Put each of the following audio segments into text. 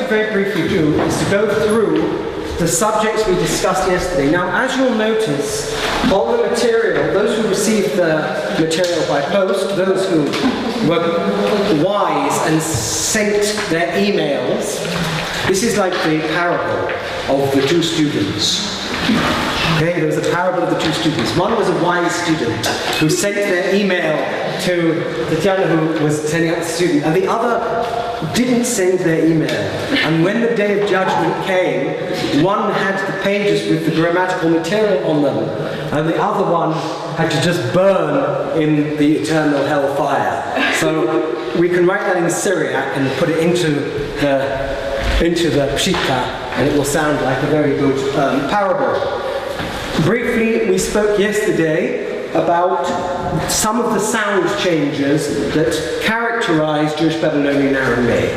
very briefly do is to go through the subjects we discussed yesterday. Now, as you'll notice, on the material, those who received the material by post, those who were wise and sent their emails, this is like the parable of the two students. Okay, there was a parable of the two students. One was a wise student who sent their email to Tatiana, who was sending out the student, and the other didn't send their email. And when the day of judgment came, one had the pages with the grammatical material on them, and the other one had to just burn in the eternal hellfire. So we can write that in Syriac and put it into the Pshita, and it will sound like a very good parable. Briefly, we spoke yesterday about some of the sound changes that characterize Jewish Babylonian Aramaic,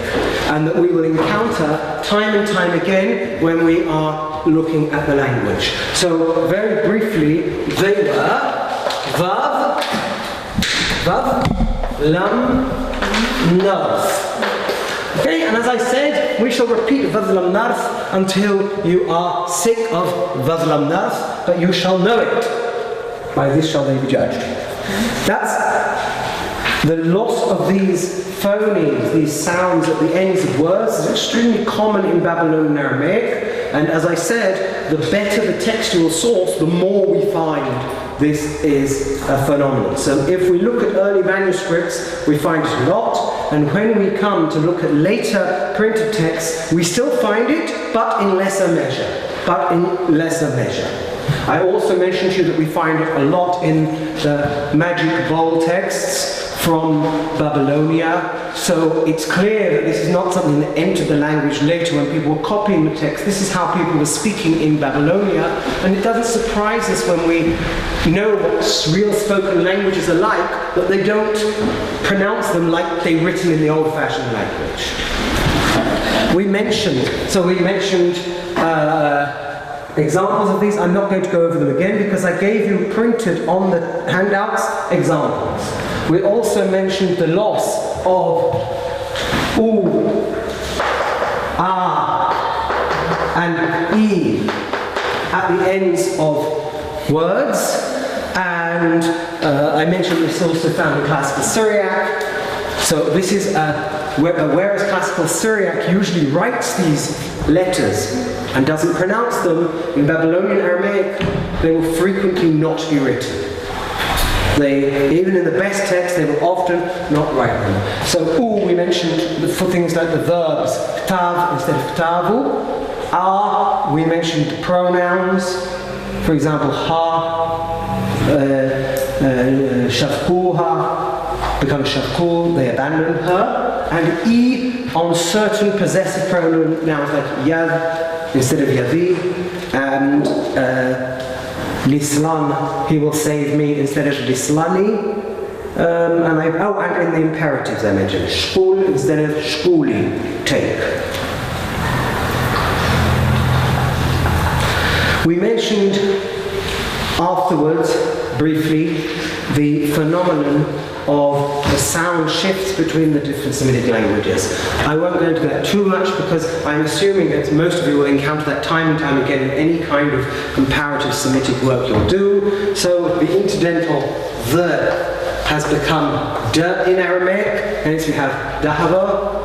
and that we will encounter time and time again when we are looking at the language. So, very briefly, they were Vav, Lam, Nav. Okay, and as I said, we shall repeat Vav Lam Narf until you are sick of Vav Lam Narf, but you shall know it. By this shall they be judged. That's the loss of these phonemes, these sounds at the ends of words, is extremely common in Babylonian Aramaic. And as I said, the better the textual source, the more we find this is a phenomenon. So if we look at early manuscripts, we find it a lot. And when we come to look at later printed texts, we still find it, but in lesser measure. I also mentioned to you that we find it a lot in the magic bowl texts from Babylonia. So it's clear that this is not something that entered the language later when people were copying the text. This is how people were speaking in Babylonia. And it doesn't surprise us when we know what real spoken languages are like, that they don't pronounce them like they're written in the old-fashioned language. We mentioned examples of these. I'm not going to go over them again because I gave you printed on the handouts examples. We also mentioned the loss of U, A, and E at the ends of words, and I mentioned this also found in classical Syriac. So this is whereas classical Syriac usually writes these letters and doesn't pronounce them, in Babylonian Aramaic they will frequently not be written. Even in the best text, they will often not write them. So, we mentioned for things like the verbs, ktav instead of ktavu. We mentioned the pronouns. For example, shavkuha becomes shavku, they abandon her. And E on certain possessive pronouns like yad instead of yadi. And Lislan, he will save me instead of Lislani. And in the imperatives I mentioned, shkul instead of shkuli, take. We mentioned afterwards, briefly, the phenomenon of the sound shifts between the different Semitic languages. I won't go into that too much because I'm assuming that most of you will encounter that time and time again in any kind of comparative Semitic work you'll do. So the incidental the has become de in Aramaic, hence we have dahabo,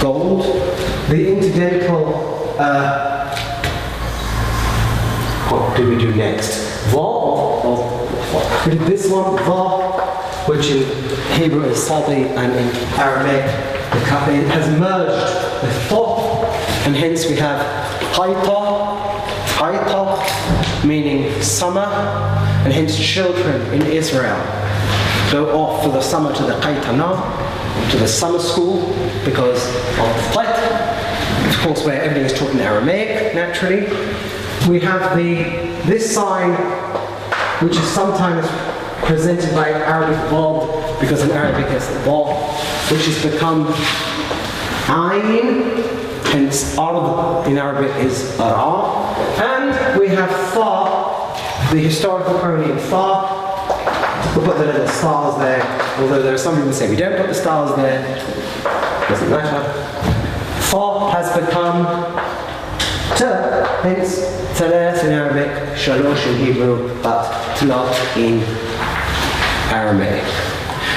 gold. The incidental what do we do next? We did this one, which in Hebrew is sadi, and in Aramaic it has merged with tho, and hence we have haita, meaning summer, and hence children in Israel go off for the summer to the qaitana, to the summer school, because of the fight, of course, where everything is taught in Aramaic, naturally. We have this sign, which is sometimes presented by Arabic bob, because in Arabic it's the bob, which has become ayn, hence ard in Arabic is ara. And we have fa, the historical pronoun fa, put the little stars there, although there are some people who say we don't put the stars there. Doesn't matter. Fa has become te, hence teles in Arabic, shalosh in Hebrew, but tlot in Aramaic.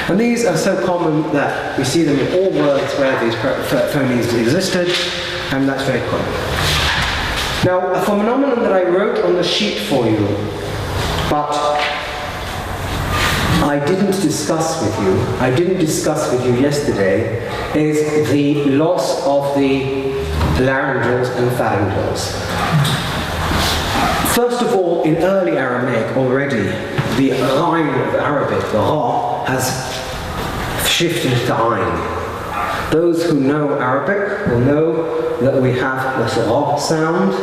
And these are so common that we see them in all words where these phonemes existed, and that's very common. Now, a phenomenon that I wrote on the sheet for you, but I didn't discuss with you yesterday, is the loss of the laryngals and pharyngals. First of all, in early Aramaic already, the line of Arabic, the ra, has shifted to ayn. Those who know Arabic will know that we have the ra sound,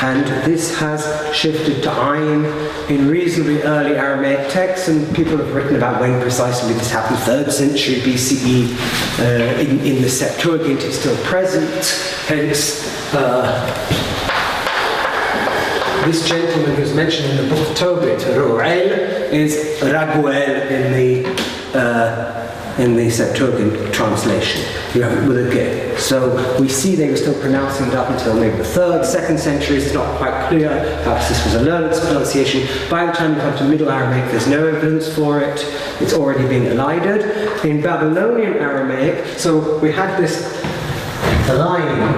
and this has shifted to ayn in reasonably early Aramaic texts, and people have written about when precisely this happened. 3rd century BCE, in the Septuagint it's still present, hence this gentleman who's mentioned in the book of Tobit, Ru'el, is Raguel in the Septuagint translation, with a G. So we see they were still pronouncing it up until maybe the 3rd, 2nd centuries. It's not quite clear. Perhaps this was a learned pronunciation. By the time you come to Middle Aramaic, there's no evidence for it. It's already been elided. In Babylonian Aramaic, so we had this line,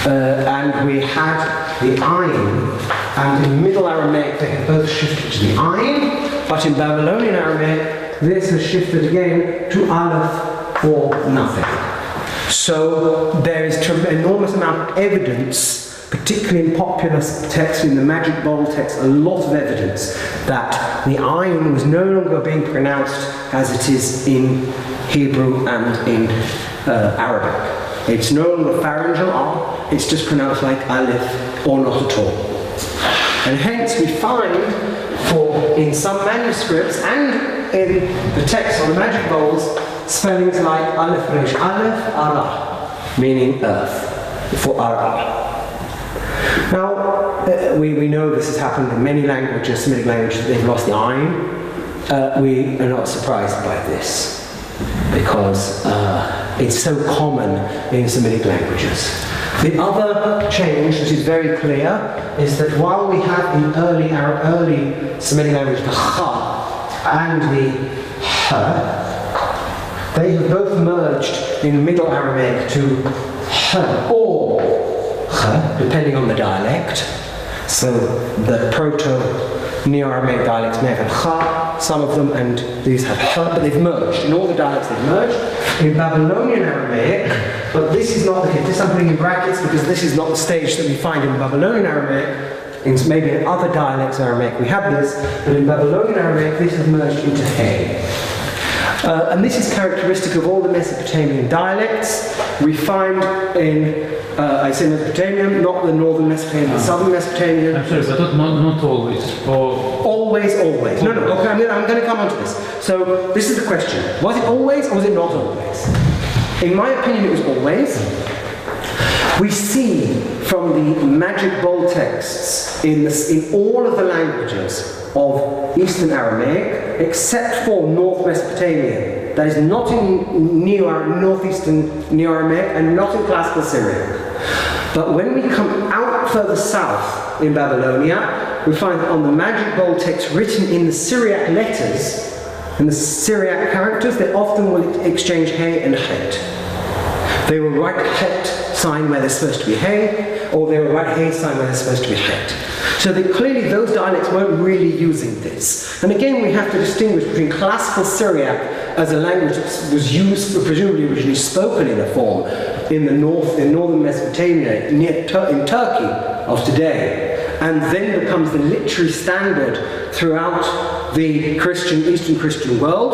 and we had the ayn, and in Middle Aramaic they have both shifted to the ayn, but in Babylonian Aramaic this has shifted again to aleph or nothing. So there is an enormous amount of evidence, particularly in popular texts, in the magic bowl text, a lot of evidence that the ayn was no longer being pronounced as it is in Hebrew and in Arabic. It's no longer pharyngeal R, it's just pronounced like aleph or not at all. And hence we find, in some manuscripts and in the text on the magic bowls, spellings like aleph resh aleph ara, meaning earth, for ara. Now, we know this has happened in many languages, Semitic languages, they've lost the ayn. We are not surprised by this, because it's so common in Semitic languages. The other change that is very clear is that while we have in early Semitic language the cha and the ha, they have both merged in Middle Aramaic to ha or ha, depending on the dialect. So the Proto-Neo-Aramaic dialects may have had cha, some of them, and these have ha, but they've merged. In all the dialects they've merged. In Babylonian Aramaic, but this is not the case. This I'm putting in brackets because this is not the stage that we find in Babylonian Aramaic. Maybe in other dialects of Aramaic we have this, but in Babylonian Aramaic this is merged into he. And this is characteristic of all the Mesopotamian dialects. We find in, I say Mesopotamian, not the northern Mesopotamian, the southern Mesopotamian. I'm sorry, but not always. Always. No, okay, I'm going to come on to this. So, this is the question. Was it always or was it not always? In my opinion, it was always. We see from the magic bowl texts in all of the languages of Eastern Aramaic, except for North Mesopotamian, that is not in Northeastern Neo-Aramaic and not in Classical Syriac. But when we come out further south in Babylonia, we find that on the magic bowl text written in the Syriac letters, and the Syriac characters, they often will exchange he and het. They will write het sign where they're supposed to be he, or they will write he sign where they're supposed to be het. So that clearly those dialects weren't really using this. And again, we have to distinguish between Classical Syriac as a language that was used, presumably originally spoken in a form in northern Mesopotamia, in Turkey of today, and then becomes the literary standard throughout the Eastern Christian world,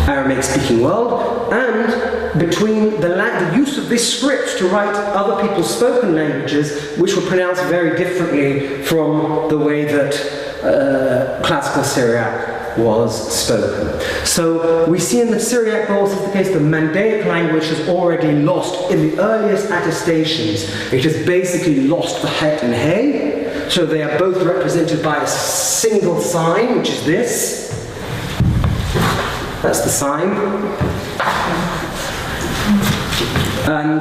Aramaic-speaking world, and between the use of this script to write other people's spoken languages, which were pronounced very differently from the way that Classical Syriac was spoken. So we see in the Syriac bowls is the case the Mandaic language has already lost, in the earliest attestations, it has basically lost the het and he, So they are both represented by a single sign, which is this. That's the sign. And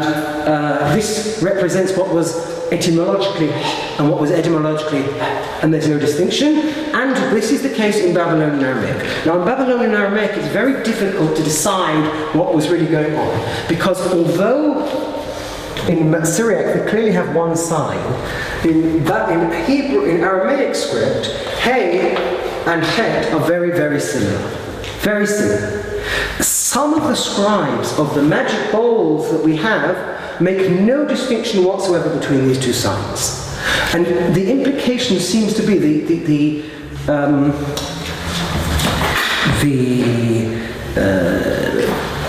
this represents what was etymologically and what was etymologically, and there's no distinction. And this is the case in Babylonian Aramaic. Now in Babylonian Aramaic it's very difficult to decide what was really going on, because although in Syriac we clearly have one sign, in Hebrew, in Aramaic script, hey and het are very, very similar. Very similar. Some of the scribes of the magic bowls that we have make no distinction whatsoever between these two signs. And the implication seems to be the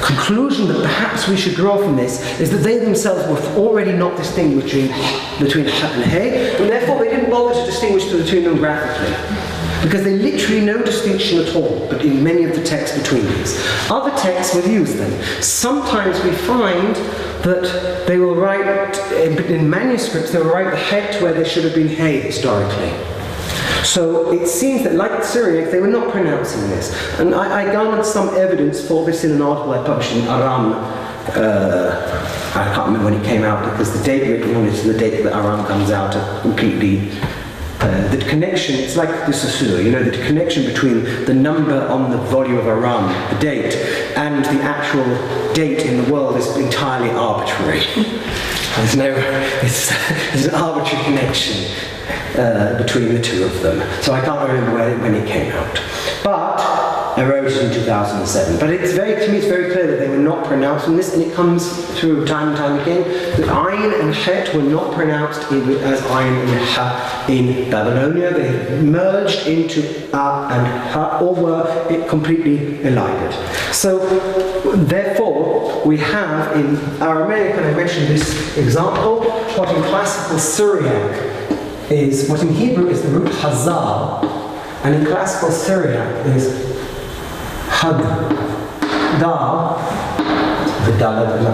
conclusion that perhaps we should draw from this is that they themselves were already not distinguishing between ha and he, and therefore they didn't bother to distinguish between them graphically, because there's literally no distinction at all but in many of the texts between these. Other texts will use them. Sometimes we find that they will write, in manuscripts, they will write the het where there should have been he historically. So it seems that, like the Syriac, they were not pronouncing this. And I garnered some evidence for this in an article I published in Aram. I can't remember when it came out, because the date written on it and the date that Aram comes out are completely... the connection, it's like the Saussure, you know, the connection between the number on the volume of Aram, the date, and the actual date in the world is entirely arbitrary. There's an arbitrary connection between the two of them. So I can't remember when it came out. But I wrote it in 2007. But it's very, to me, it's very clear that they were not pronouncing this, and it comes through time and time again that ayin and het were not pronounced as ayin and ha in Babylonia. They merged into a and ha, or were completely elided. So, therefore, we have in Aramaic, and I mentioned this example, what in classical Syriac is, what in Hebrew is the root hazar, and in classical Syriac is Hadar, the Dalet and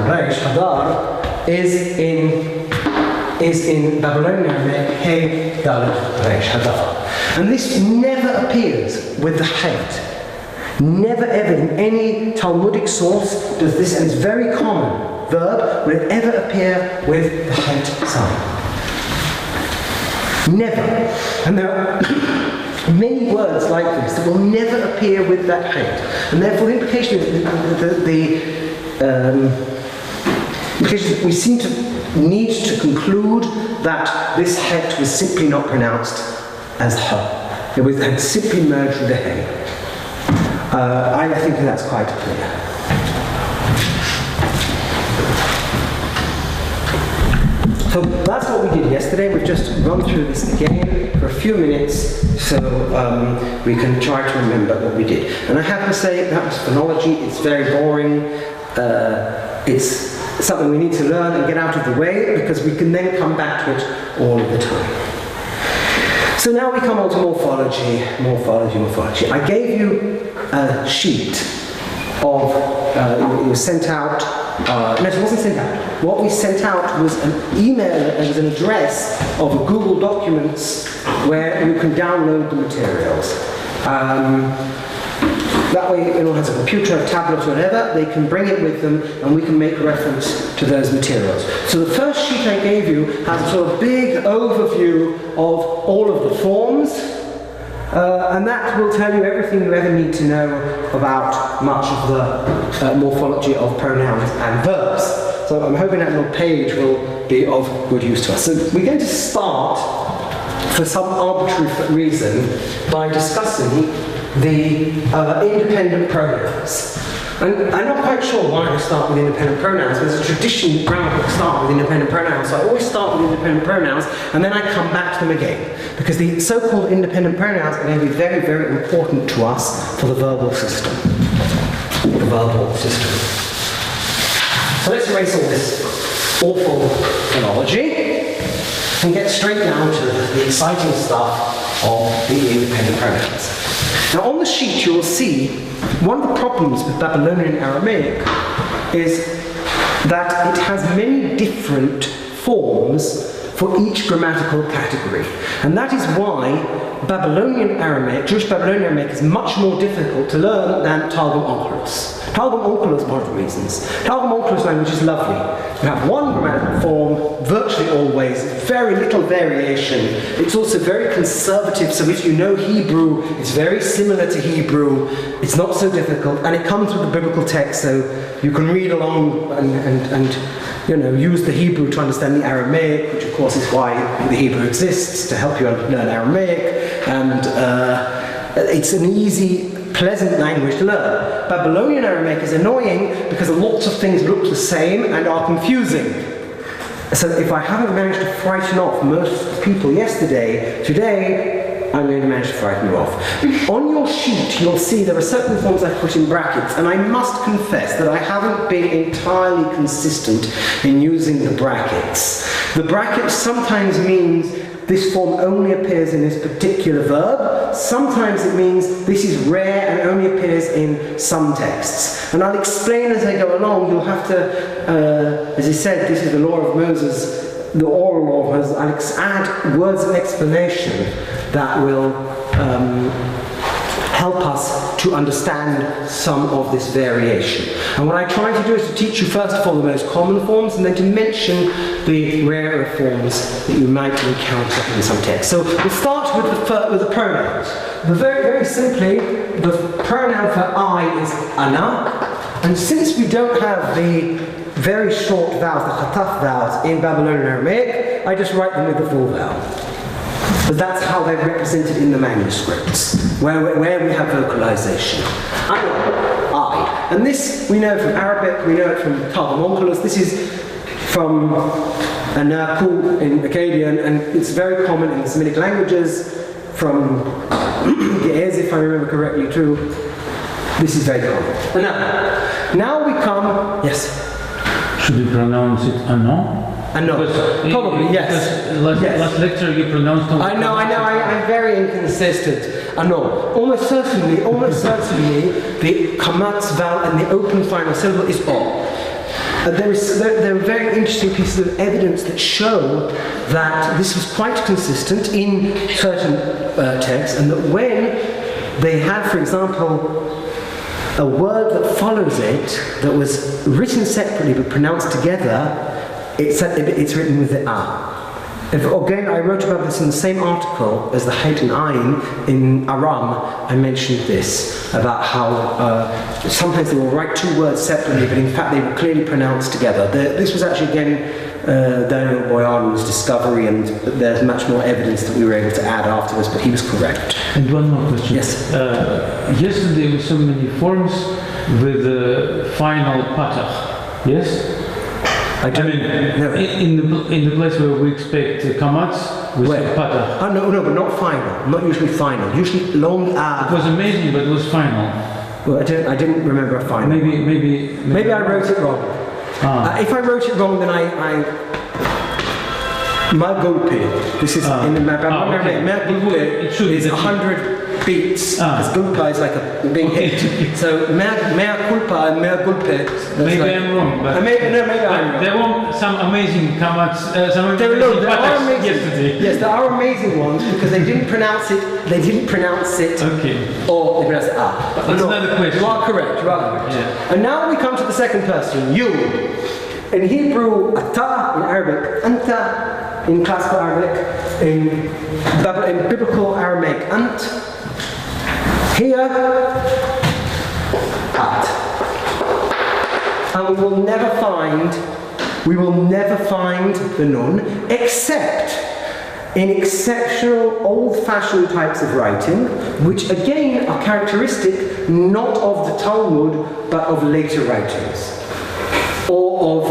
Reish, Hadar is in Babylonian Aramaic He Dalet Reish Hadar. And this never appears with the het. Never ever in any Talmudic source does this, and it's very common verb, will it ever appear with the het sign. Never. And there are many words like this that will never appear with that het. And therefore the implication is that we seem to need to conclude that this het was simply not pronounced as ha. It had simply merged with the he. I think that's quite clear. So that's what we did yesterday. We've just run through this again for a few minutes so we can try to remember what we did. And I have to say, that was phonology. It's very boring. It's something we need to learn and get out of the way, because we can then come back to it all of the time. So now we come on to morphology. I gave you a sheet of, it was sent out. No, it wasn't sent out. What we sent out was an email, it was an address of a Google Documents where you can download the materials. That way, anyone has a computer, a tablet, or whatever, they can bring it with them and we can make reference to those materials. So the first sheet I gave you has a sort of big overview of all of the forms, and that will tell you everything you ever need to know about much of the morphology of pronouns and verbs. So I'm hoping that little page will be of good use to us. So we're going to start, for some arbitrary reason, by discussing the independent pronouns. And I'm not quite sure why I start with independent pronouns. There's a tradition in grammar to start with independent pronouns, so I always start with independent pronouns and then I come back to them again. Because the so-called independent pronouns are going to be very, very important to us for the verbal system. So let's erase all this awful phonology and get straight down to the exciting stuff of the independent pronouns. Now on the sheet you will see one of the problems with Babylonian Aramaic is that it has many different forms for each grammatical category. And that is why Babylonian Aramaic, Jewish Babylonian Aramaic, is much more difficult to learn than Targum Onkelos. Targum Onkelos, one of the reasons. Targum Onkelos language is lovely. You have one grammatical form, virtually always, very little variation. It's also very conservative, so if you know Hebrew, it's very similar to Hebrew. It's not so difficult, and it comes with the biblical text, so you can read along and use the Hebrew to understand the Aramaic, which of course is why the Hebrew exists, to help you learn Aramaic. And it's an easy, pleasant language to learn. Babylonian Aramaic is annoying because lots of things look the same and are confusing. So if I haven't managed to frighten off most people yesterday, today I'm going to manage to frighten you off. On your sheet you'll see there are certain forms I've put in brackets, and I must confess that I haven't been entirely consistent in using the brackets. The brackets sometimes means this form only appears in this particular verb. Sometimes it means this is rare and only appears in some texts. And I'll explain as I go along. You'll have to, as he said, this is the law of Moses, the oral law of Moses. I'll add words of explanation that will help us to understand some of this variation. And what I try to do is to teach you first of all the most common forms, and then to mention the rarer forms that you might encounter in some texts. So we'll start with the pronouns. Very, very simply, the pronoun for I is ana, and since we don't have the very short vowels, the chataf vowels, in Babylonian Aramaic, I just write them with the full vowel. But that's how they're represented in the manuscripts, where we have vocalization. I. And this we know from Arabic, we know it from Targum Onkelos. This is from Anaku in Akkadian, and it's very common in the Semitic languages, from Ge'ez, if I remember correctly too. This is very common. Now we come, yes? Should we pronounce it anon? No, probably, yes. Because last lecture you pronounced it. I know, I'm very inconsistent. No, almost certainly, the kamatz vowel and the open final syllable is o. There are very interesting pieces of evidence that show that this was quite consistent in certain texts, and that when they had, for example, a word that follows it, that was written separately but pronounced together, it's written with the a. Again, I wrote about this in the same article as the Hayt and Ayin in Aram. I mentioned this, about how sometimes they will write two words separately, but in fact they were clearly pronounced together. This was actually, again, Daniel Boyan's discovery, and there's much more evidence that we were able to add afterwards, but he was correct. And one more question. Yes. Yesterday we saw many forms with the final patach. Yes? I mean, in the place where we expect kamats, we say patach. Oh, no, but not final. Not usually final. Usually long a. It was amazing, but it was final. Well, I didn't remember a final. Maybe I wrote it wrong. If I wrote it wrong, then I Magulpi. This is in the Magulpi. It should is 100 beats. Because gulpa is like a being hit. So mea culpa and mea gulpe. Maybe I'm wrong, but maybe I'm wrong. There were some amazing kamats, some amazing patachs yesterday. Yes, there are amazing ones because they didn't pronounce it. Okay. Or they pronounced it That's another question. You are correct. Yeah. And now we come to the second person, you. In Hebrew, ata, in Arabic, anta, in classical Arabic, in biblical Aramaic, ant. Here, at. And we will never find the nun, except in exceptional old-fashioned types of writing, which again are characteristic not of the Talmud, but of later writings, or of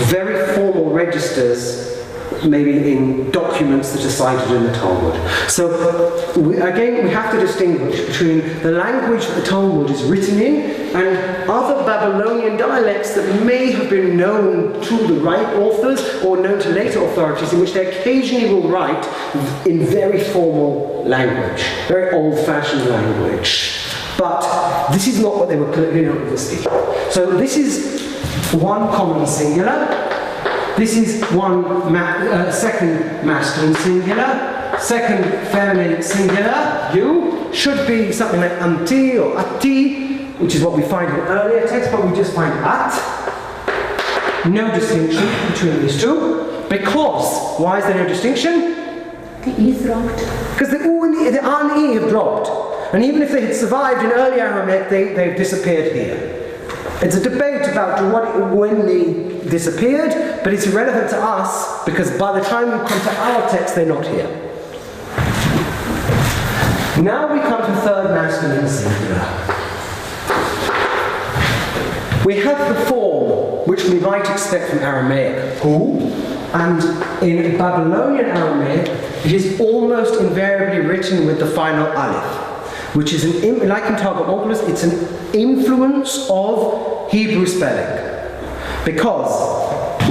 very formal registers, maybe in documents that are cited in the Talmud. So we have to distinguish between the language that the Talmud is written in and other Babylonian dialects that may have been known to the right authors or known to later authorities, in which they occasionally will write in very formal language, very old-fashioned language. But this is not what they were clearly not speaking. So this is one common singular. This is second masculine singular, second feminine singular, you, should be something like anti or atti, which is what we find in earlier texts, but we just find at. No distinction between these two, because, why is there no distinction? The E dropped. Because the U and the A and E have dropped. And even if they had survived in early Aramaic, they've disappeared here. It's a debate about when they disappeared, but it's irrelevant to us because by the time we come to our text, they're not here. Now we come to third masculine singular. We have the form which we might expect from Aramaic, who, and in Babylonian Aramaic, it is almost invariably written with the final aleph, which is like in Targum, it's an influence of Hebrew spelling. Because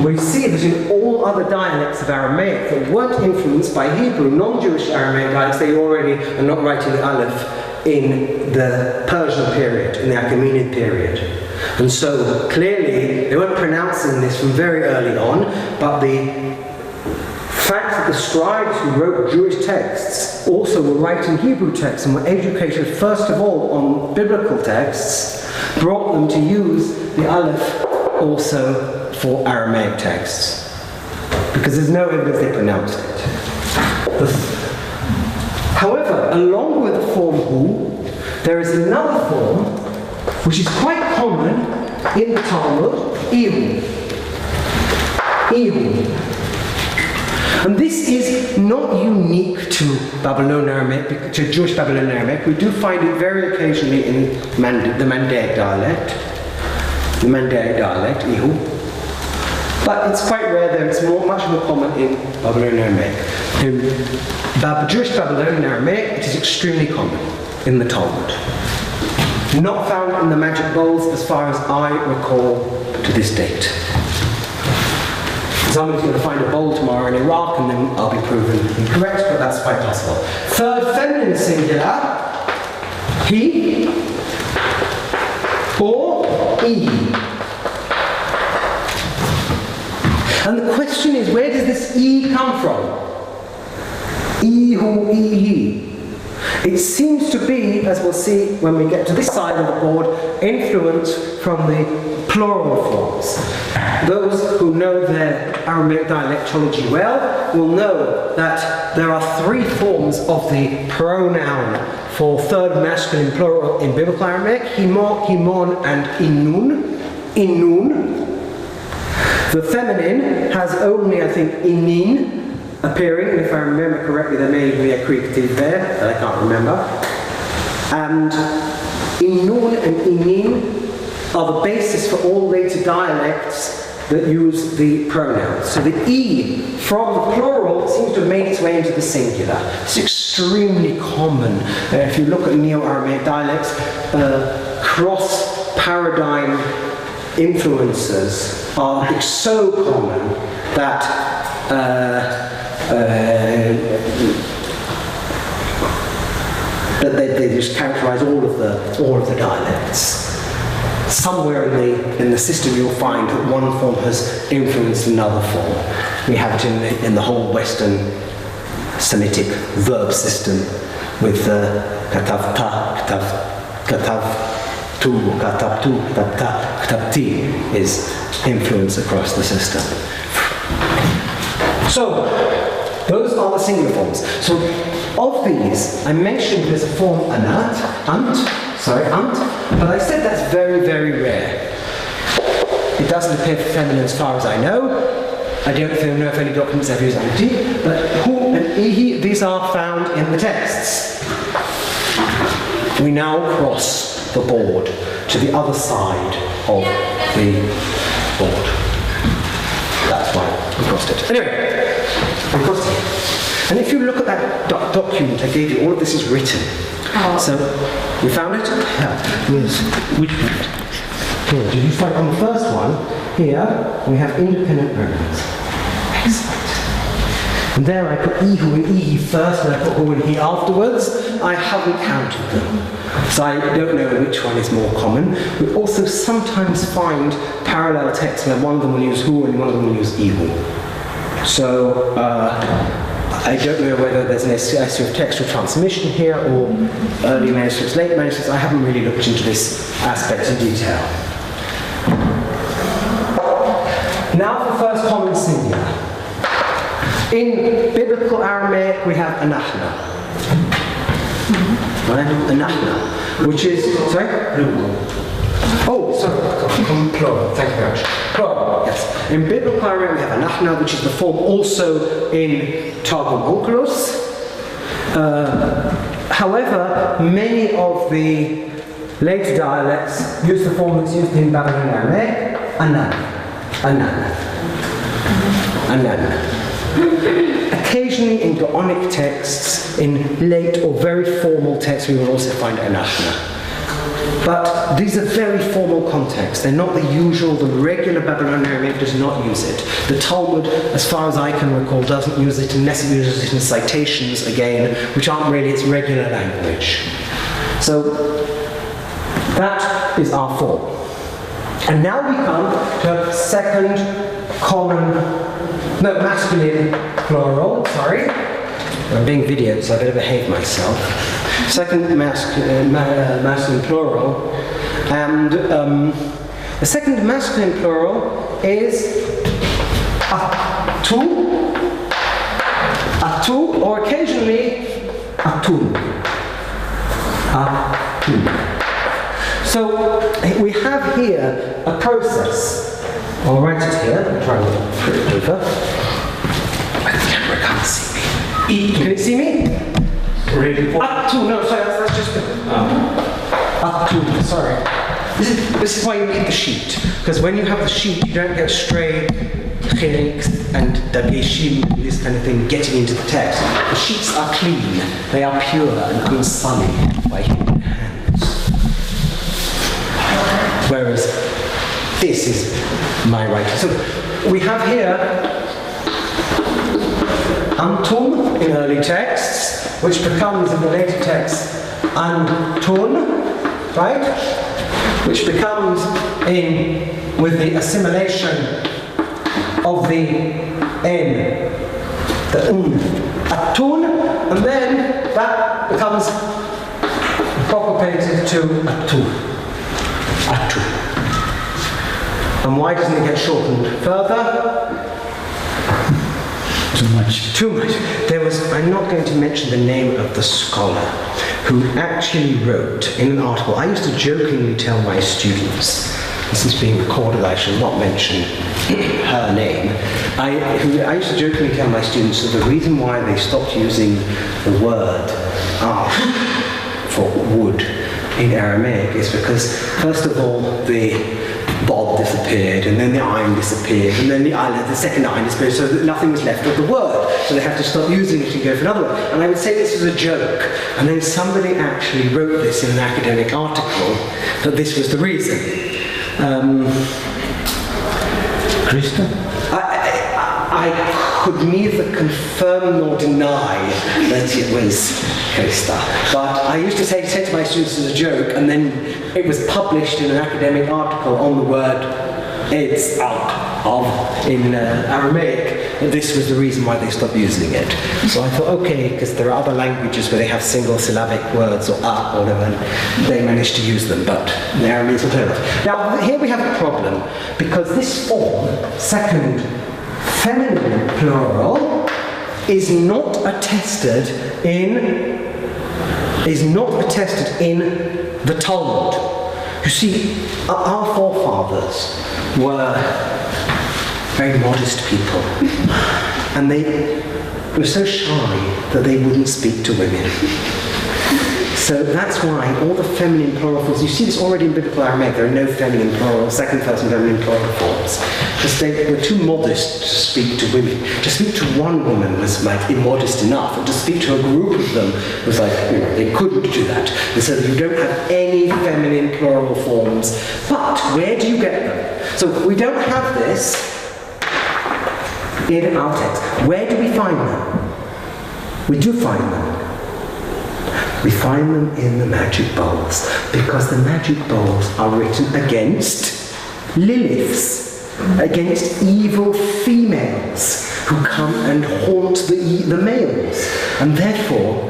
we see that in all other dialects of Aramaic that weren't influenced by Hebrew, non-Jewish Aramaic dialects, they already are not writing the aleph in the Persian period, in the Achaemenid period. And so clearly they weren't pronouncing this from very early on, but the fact that the scribes who wrote Jewish texts also were writing Hebrew texts and were educated first of all on biblical texts brought them to use the aleph also for Aramaic texts, because there's no evidence they pronounced it. However, along with the form who, there is another form which is quite common in the Talmud, ihu. And this is not unique to Babylonian Aramaic, to Jewish Babylonian Aramaic. We do find it very occasionally in the Mandaic dialect. The Mandaic dialect, ihu. But it's quite rare there, it's much more common in Babylonian Aramaic. In Jewish Babylonian Aramaic, it is extremely common in the Talmud. Not found in the magic bowls as far as I recall to this date. Somebody's going to find a bowl tomorrow in Iraq and then I'll be proven incorrect, but that's quite possible. Third feminine singular, he or e. And the question is, where does this e come from? Ihu, he. It seems to be, as we'll see when we get to this side of the board, influence from the plural forms. Those who know their Aramaic dialectology well will know that there are three forms of the pronoun for third masculine plural in biblical Aramaic: himon, himon, and inun. Inun. The feminine has only, I think, inin appearing, and if I remember correctly, there may be a creative there, but I can't remember. And inun and inin are the basis for all later dialects that use the pronouns. So the e from the plural seems to have made its way into the singular. It's extremely common. If you look at Neo-Aramaic dialects, cross-paradigm influences are so common that they just characterize all of the dialects. Somewhere in the system you'll find that one form has influenced another form. We have it in the whole Western Semitic verb system with katav ta, katav tu, katav tu, katav ta, katav ti is influence across the system. So those are the singular forms. So of these, I mentioned there's a form ant, but I said that's very, very rare. It doesn't appear feminine as far as I know. I don't know if any documents ever use anti, but hu and ihi, these are found in the texts. We now cross the board to the other side of the board. That's why we crossed it. Anyway, we crossed it. And if you look at that document I gave you, all of this is written. Oh. So, you found it? Yeah. Yes. Which one? Here. Did you find on the first one? Here we have independent pronouns. Excellent. And there I put ihu and ihi first, and I put hu and he afterwards. I haven't counted them, so I don't know which one is more common. We also sometimes find parallel texts where one of them will use hu and one of them will use ihu. So I don't know whether there's an issue of textual transmission here or early manuscripts, late manuscripts. I haven't really looked into this aspect in detail. Now for the first common singular. In biblical Aramaic we have anachna. Anachna, which is, sorry? Oh, sorry, plural, thank you very much. Plural, yes. In biblical Aramaic we have anachna, which is the form also in Targum Onkelos. However, many of the later dialects use the form that's used in Babylonian Aramaic, anan. Occasionally in Gaonic texts, in late or very formal texts, we will also find anachna. But these are very formal contexts. They're not the usual, the regular Babylonian Aramaic does not use it. The Talmud, as far as I can recall, doesn't use it unless it uses it in citations, again, which aren't really its regular language. So that is our form. And now we come to second masculine plural, sorry. I'm being videoed, so I better behave myself. Second masculine plural. And the second masculine plural is atu, or occasionally atun. So we have here a process. I'll write it here. I'll try and put it over. The camera can't see me. Can it see me? Really? Atu, no, sorry, that's just atu, sorry. This is why you need the sheet. Because when you have the sheet, you don't get stray chiriks and dageshim, this kind of thing, getting into the text. The sheets are clean. They are pure and unsullied by human hands. Whereas this is my writing. So we have here Antun in early texts, which becomes in the later texts Antun, right? Which becomes with the assimilation of the N, the Atun, and then that becomes propagated to Atu. And why doesn't it get shortened further? Too much. I'm not going to mention the name of the scholar who actually wrote in an article. I used to jokingly tell my students, this is being recorded, I shall not mention her name. I used to jokingly tell my students that the reason why they stopped using the word for wood in Aramaic is because, first of all, the bob disappeared, and then the iron disappeared, and then the second iron disappeared, so that nothing was left of the word. So they had to stop using it and go for another word. And I would say this was a joke. And then somebody actually wrote this in an academic article, that this was the reason. Krista? I could neither confirm nor deny that it was Krista. But I used to say to my students as a joke, and then it was published in an academic article on the word "eds" in Aramaic, that this was the reason why they stopped using it. So I thought, okay, because there are other languages where they have single syllabic words or or whatever, and they managed to use them, but the Arameans alternative. Now, here we have a problem, because this form, second feminine plural, is not attested in the Talmud. You see, our forefathers were very modest people, and they were so shy that they wouldn't speak to women. So that's why all the feminine plural forms, you see this already in biblical Aramaic, there are no feminine plural, second person feminine plural forms, because they were too modest to speak to women. To speak to one woman was like immodest enough, and to speak to a group of them was like, they couldn't do that. And so you don't have any feminine plural forms. But where do you get them? So we don't have this in our text. Where do we find them? We do find them. We find them in the magic bowls, because the magic bowls are written against Liliths, against evil females who come and haunt the males. And therefore,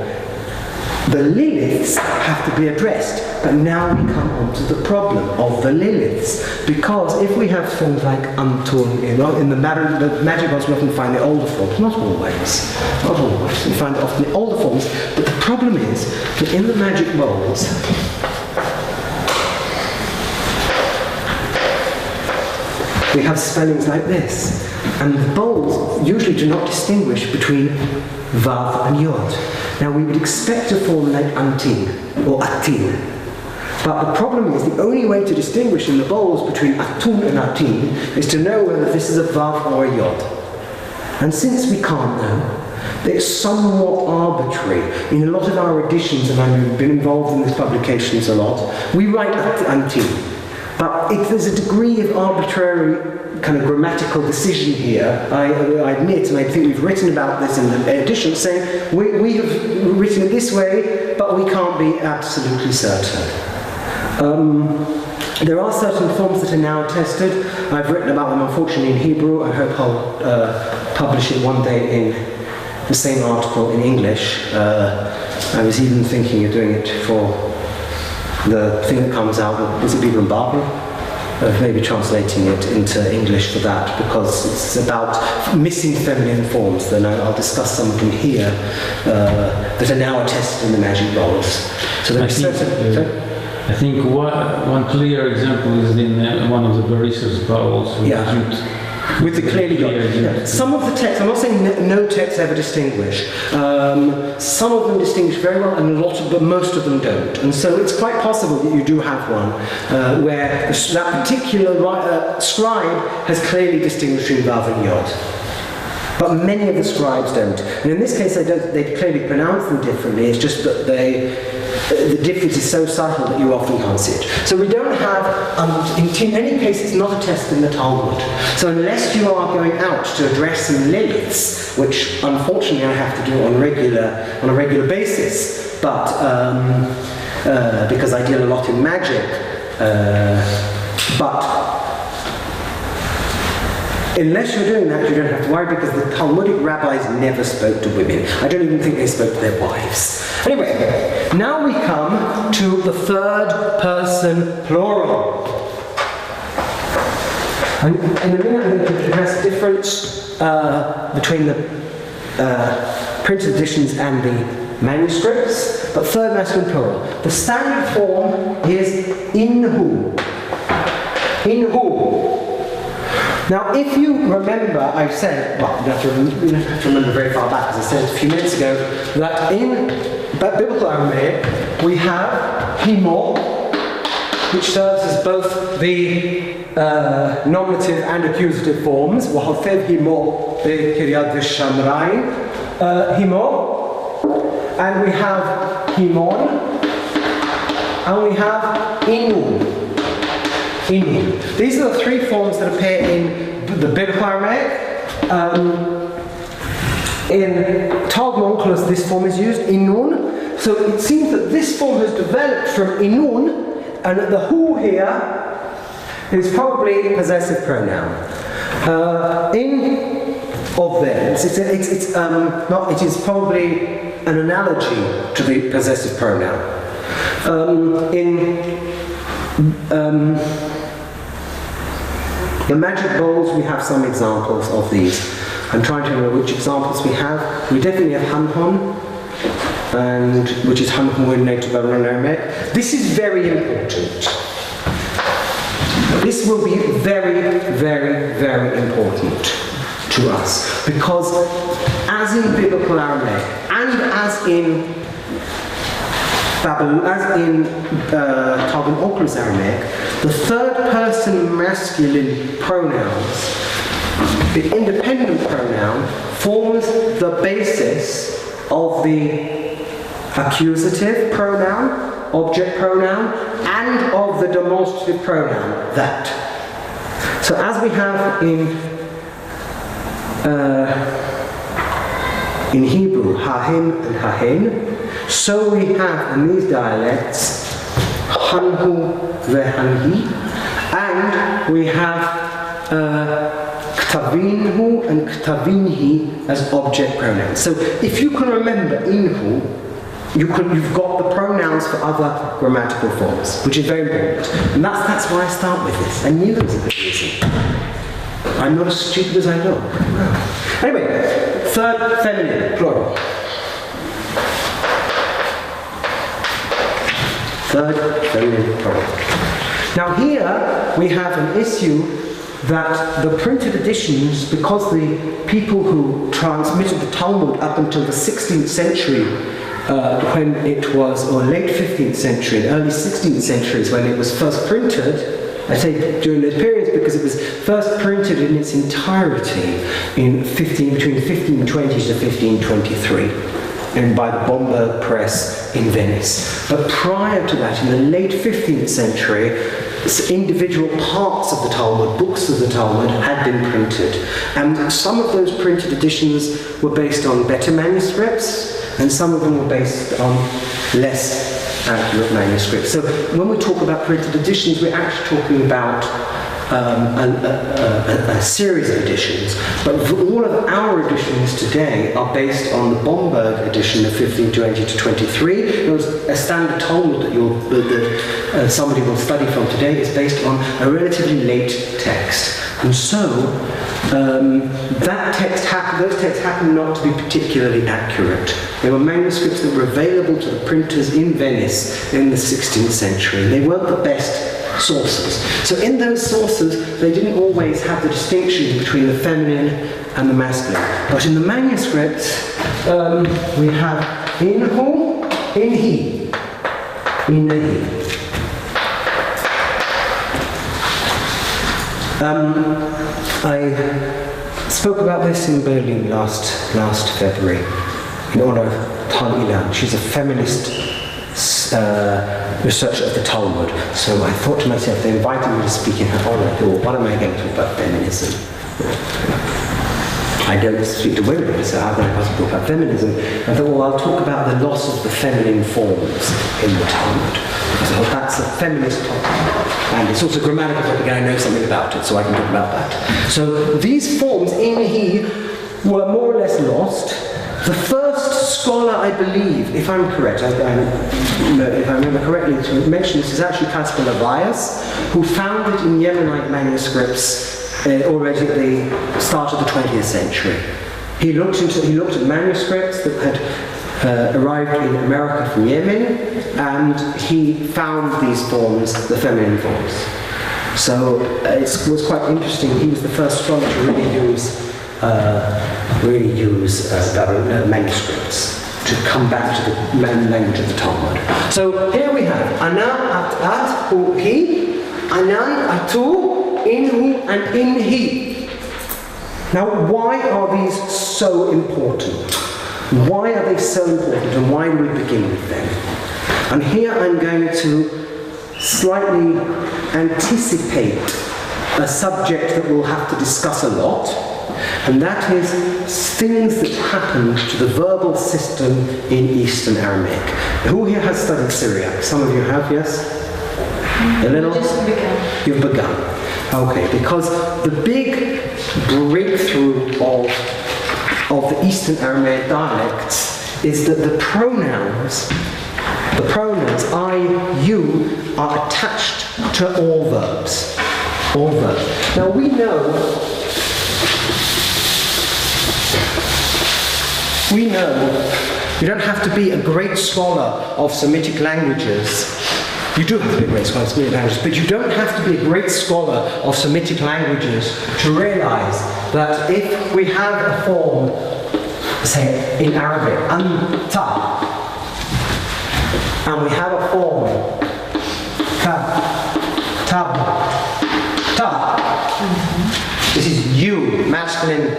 the Liliths have to be addressed. But now we come on to the problem of the Liliths. Because if we have forms like Antun, in the magic bowls we often find the older forms, not always. Not always. We find often the older forms. But the problem is that in the magic bowls, we have spellings like this. And the bowls usually do not distinguish between Vav and Yod. Now we would expect a form like Antin or Atin. But the problem is the only way to distinguish in the bowls between Atun and Atin is to know whether this is a Vav or a Yod. And since we can't know, it's somewhat arbitrary. In a lot of our editions, and I've been involved in these publications a lot, we write Antin. But there's a degree of arbitrary kind of grammatical decision here, I admit, and I think we've written about this in the edition, saying we have written it this way, but we can't be absolutely certain. There are certain forms that are now attested. I've written about them, unfortunately, in Hebrew. I hope I'll publish it one day in the same article in English. I was even thinking of doing it for the thing that comes out with, is it Bibel and Babel? Maybe translating it into English for that, because it's about missing feminine forms. Then I'll discuss some of them here that are now attested in the magic bowls. So there are certain. I think one clear example is in one of the Barissa's bowls. With the clearly Yod. Some of the texts, I'm not saying no texts ever distinguish. Some of them distinguish very well, and but most of them don't. And so it's quite possible that you do have one where that particular scribe has clearly distinguished between Vav and Yod. But many of the scribes don't. And in this case, they clearly pronounce them differently. It's just that the difference is so subtle that you often can't see it. So we don't have, in any case, it's not attested in the Talmud. So unless you are going out to address some Liliths, which unfortunately I have to do on a regular basis, but because I deal a lot in magic, but unless you're doing that, you don't have to worry, because the Talmudic rabbis never spoke to women. I don't even think they spoke to their wives. Anyway, now we come to the third person plural. And in a minute I'm going to address the difference between the printed editions and the manuscripts, but third masculine plural. The standard form is inhu. Inhu. Now, if you remember, I've said, well, you have to remember very far back, as I said a few minutes ago, that in biblical Aramaic we have himo, which serves as both the nominative and accusative forms. Wa'haltev himo be'kiryat v'shamrain himo, and we have himon, and we have inun. These are the three forms that appear in the biblical Aramaic. In Talmud Onkelos, this form is used, inun. So it seems that this form has developed from inun, and that the hu here is probably a possessive pronoun. It is probably an analogy to the possessive pronoun. The magic bowls, we have some examples of these. I'm trying to remember which examples we have. We definitely have Hanhon, and which is Hanhon in native Aramaic. This is very important. This will be very, very, very important to us, because as in biblical Aramaic and as in Talmud Onkelos Aramaic, the third person masculine pronouns, the independent pronoun, forms the basis of the accusative pronoun, object pronoun, and of the demonstrative pronoun, that. So as we have in in Hebrew, hahin and hahin. So we have in these dialects hanhu vehanhi, and we have ktavinhu and ktavinhi as object pronouns. So if you can remember inhu, you've got the pronouns for other grammatical forms, which is very important. And that's why I start with this. I knew there was a bit easy. I'm not as stupid as I look. Anyway, third feminine, plural. Third feminine, plural. Now here we have an issue that the printed editions, because the people who transmitted the Talmud up until the 16th century, when it was, or late 15th century, early 16th centuries when it was first printed, I say during those periods because it was first printed in its entirety in between 1520 to 1523. And by the Bomberg Press in Venice. But prior to that, in the late 15th century, individual parts of the Talmud, books of the Talmud, had been printed. And some of those printed editions were based on better manuscripts, and some of them were based on less accurate manuscripts. So when we talk about printed editions, we're actually talking about a series of editions, but all of our editions today are based on the Bomberg edition of 1520 to 23. It was a standard Talmud that somebody will study from today is based on a relatively late text. And so those texts happen not to be particularly accurate. They were manuscripts that were available to the printers in Venice in the 16th century. They weren't the best sources. So in those sources, they didn't always have the distinction between the feminine and the masculine. But in the manuscripts, we have inhu, inhi, inhi. I spoke about this in Berlin last February in honor of Tal Ilan. She's a feminist researcher of the Talmud. So I thought to myself, they invited me to speak in her honor. I thought, well, what am I going to talk about feminism? I don't speak to women, so how can I possibly talk about feminism? I thought, well, I'll talk about the loss of the feminine forms in the Talmud. So that's a feminist topic. And it's also a grammatical topic, and I know something about it, so I can talk about that. So these forms in he were more or less lost. The first scholar, I believe, if I'm correct, if I remember correctly, to mention this is actually Caspar Levias, who found it in Yemenite manuscripts already at the start of the 20th century. He looked at manuscripts that had arrived in America from Yemen, and he found these forms, the feminine forms. So it was quite interesting. He was the first scholar to really use manuscripts to come back to the language of the Talmud. So here we have ana, at, hu, he, anan, atu, inhu, and inhi. Now, why are these so important? Why are they so important, and why do we begin with them? And here I'm going to slightly anticipate a subject that we'll have to discuss a lot, and that is things that happen to the verbal system in Eastern Aramaic. Who here has studied Syriac? Some of you have, yes? A little? Just begun. You've begun. Okay, because the big breakthrough of the Eastern Aramaic dialects is that the pronouns I, you, are attached to all verbs. All verbs. Now we know you don't have to be a great scholar of Semitic languages. You do have to be a great scholar of Semitic languages, but you don't have to be a great scholar of Semitic languages to realize that if we have a form, say in Arabic, anta, and we have a form, ka, tab, ta, this is you, masculine,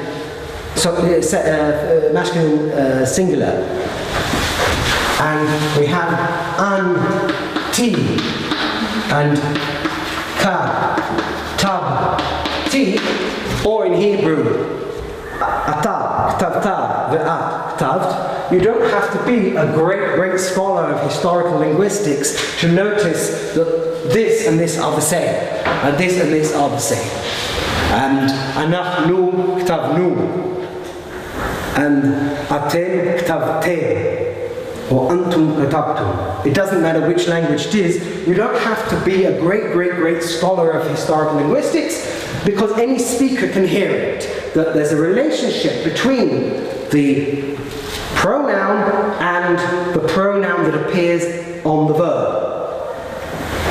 masculine singular, and we have an, ti, and ka, tab, ti, or in Hebrew, Ata, ktavta, ve'at, ktavt. You don't have to be a great scholar of historical linguistics to notice that this and this are the same, and this and this are the same. And anachnu ktavnu, and atem ktavtem, or antum katabtum. It doesn't matter which language it is. You don't have to be a great scholar of historical linguistics, because any speaker can hear it, that there's a relationship between the pronoun and the pronoun that appears on the verb.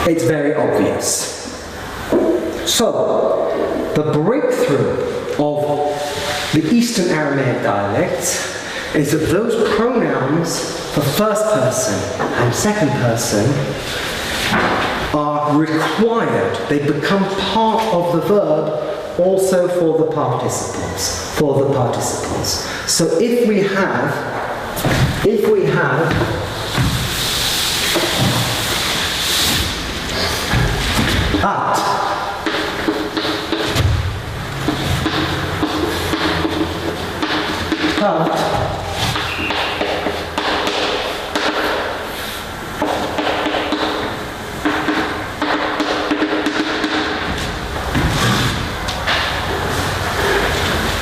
It's very obvious. So, the breakthrough of the Eastern Aramaic dialects is that those pronouns for first person and second person are required. They become part of the verb also for the participles. So if we have at,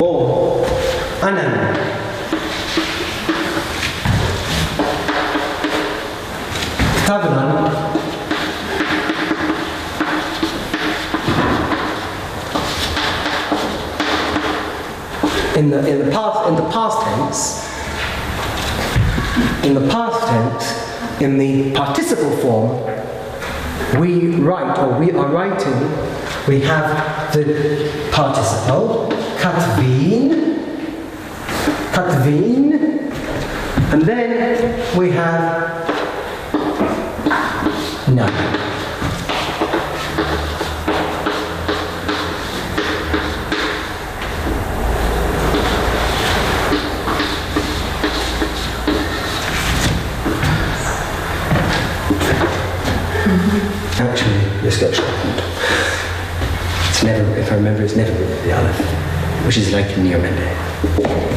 or anan, ktavnan, in the past tense, in the participle form, we write, or we are writing, we have the participle, katvin, and then we have none. Actually, this gets shortened. It's never, if I remember, it's never with the aleph, which is like neomende.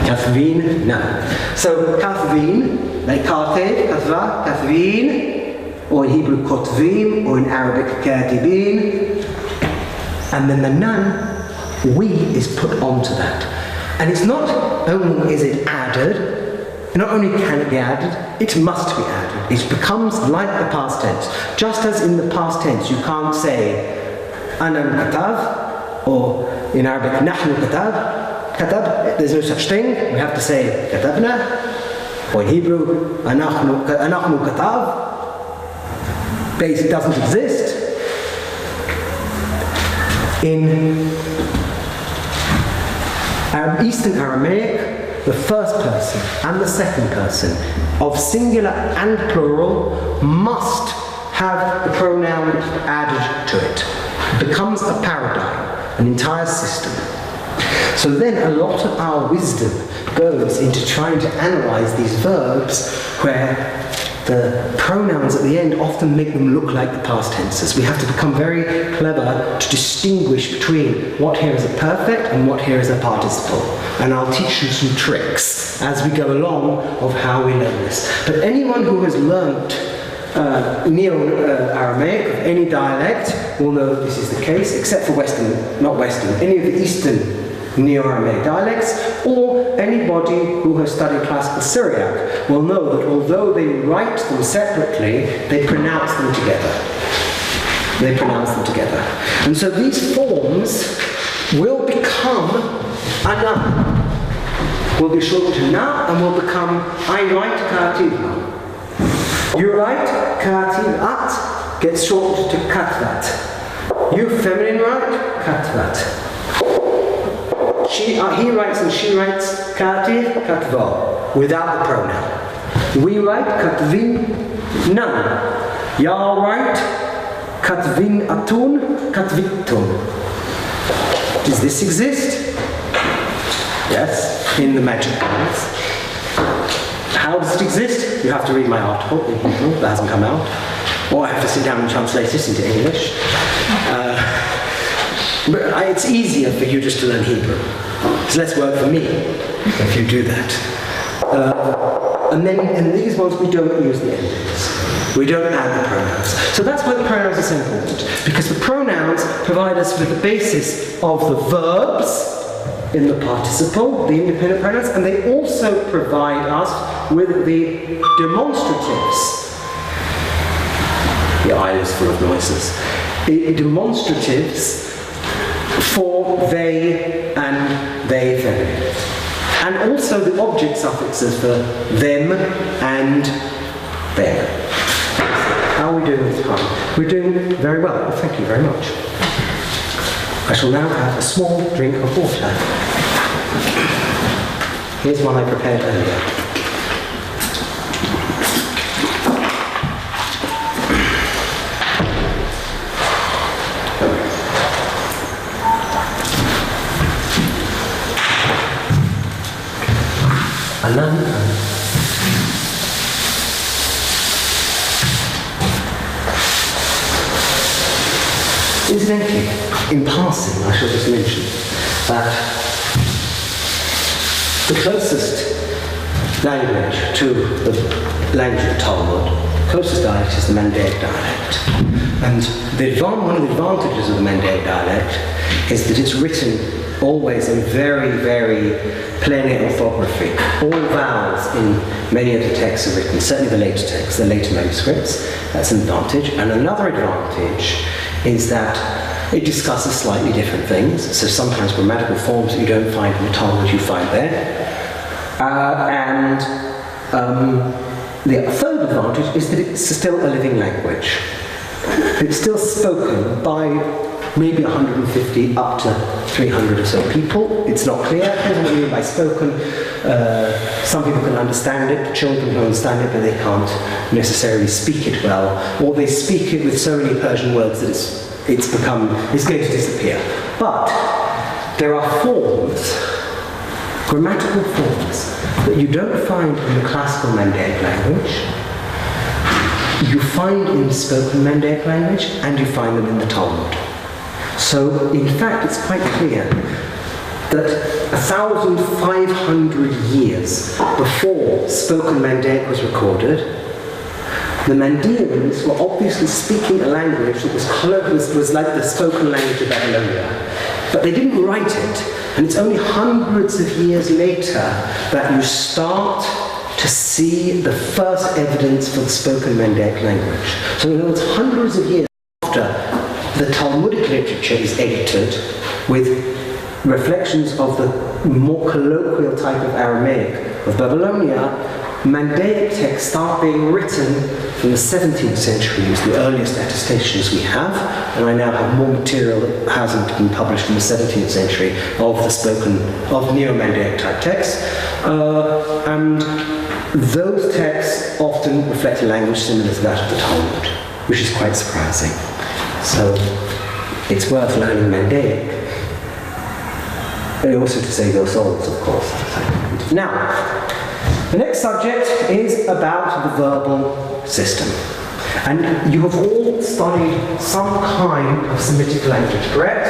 Kathvin, no. So kathvin, like kated, kathva, kathvin, or in Hebrew kotvim, or in Arabic katibin, and then the nun, we, is put onto that. And it's not only is it added, not only can it be added, it must be added. It becomes like the past tense. Just as in the past tense, you can't say anam katav, or in Arabic nahnu katab, there's no such thing. We have to say katabna, or in Hebrew anachnu katav. It doesn't exist. In Eastern Aramaic, the first person and the second person of singular and plural must have the pronoun added to it. It becomes a paradigm, an entire system. So then a lot of our wisdom goes into trying to analyze these verbs where the pronouns at the end often make them look like the past tenses. We have to become very clever to distinguish between what here is a perfect and what here is a participle. And I'll teach you some tricks as we go along of how we learn this. But anyone who has learnt Neo-Aramaic of any dialect will know that this is the case, except for Western, not Western, any of the Eastern Neo-Aramaic dialects, or anybody who has studied classical Syriac will know that although they write them separately, they pronounce them together. And so these forms will become ana, will be shortened to na, and will become I write ka'ativ. You write ka'ativ at, gets shortened to katvat. You feminine write katvat. He writes and she writes kativ, katva, without the pronoun. We write katvin, none. Y'all write katvin atun, katvitun. Does this exist? Yes, in the magic words. How does it exist? You have to read my article in Hebrew that hasn't come out, or I have to sit down and translate this into English. But it's easier for you just to learn Hebrew. It's less work for me if you do that. And then in these ones we don't use the endings. We don't add the pronouns. So that's why the pronouns are so important, because the pronouns provide us with the basis of the verbs in the participle, the independent pronouns, and they also provide us with the demonstratives. The eye is full of noises. The demonstratives for they and they, them. And also the object suffixes for them and them. How are we doing this time? We're doing very well. Thank you very much. I shall now have a small drink of water. Here's one I prepared earlier. Incidentally, in passing, I shall just mention that the closest language to the language of the Talmud, closest dialect is the Mandaic dialect. And one of the advantages of the Mandaic dialect is that it's written always in very, very plain orthography. All vowels in many of the texts are written, certainly the later texts, the later manuscripts. That's an advantage. And another advantage is that it discusses slightly different things. So sometimes grammatical forms that you don't find in the Talmud you find there. The third advantage is that it's still a living language. It's still spoken by maybe 150 up to 300 or so people. It's not clear. Depends on what you mean by spoken. Some people can understand it, children can understand it, but they can't necessarily speak it well. Or they speak it with so many Persian words that it's going to disappear. But there are forms, grammatical forms, that you don't find in the classical Mandaic language. You find in spoken Mandaic language, and you find them in the Talmud. So, in fact, it's quite clear that 1,500 years before spoken Mandaic was recorded, the Mandaeans were obviously speaking a language that was like the spoken language of Babylonia. But they didn't write it, and it's only hundreds of years later that you start to see the first evidence for the spoken Mandaic language. So in other words, hundreds of years after the Talmudic literature is edited with reflections of the more colloquial type of Aramaic of Babylonia, Mandaic texts start being written from the 17th century, is the earliest attestations we have, and I now have more material that hasn't been published in the 17th century of Neo-Mandaic type texts, and those texts often reflect a language similar to that of the Talmud, which is quite surprising. So it's worth learning Mandaic, and also to save your souls, of course. Now, the next subject is about the verbal system. And you have all studied some kind of Semitic language, correct?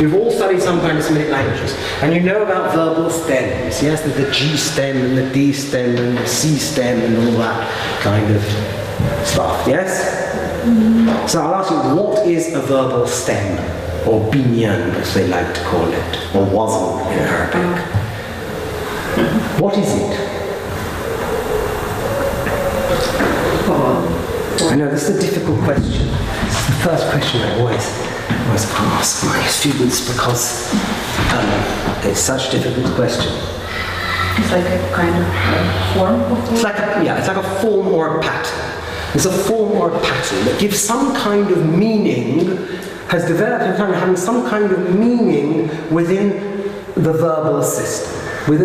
You've all studied some kind of Semitic languages. And you know about verbal stems, yes? The G stem and the D stem and the C stem and all that kind of stuff, yes? So I'll ask you, what is a verbal stem? Or binyan, as they like to call it, or wazn in Arabic. What is it? I know this is a difficult question. This is the first question I always ask my students because it's such a difficult question. It's like a kind of form? It's like a form or a pattern. It's a form or a pattern that gives some kind of meaning, has developed in kind of having some kind of meaning within the verbal system. It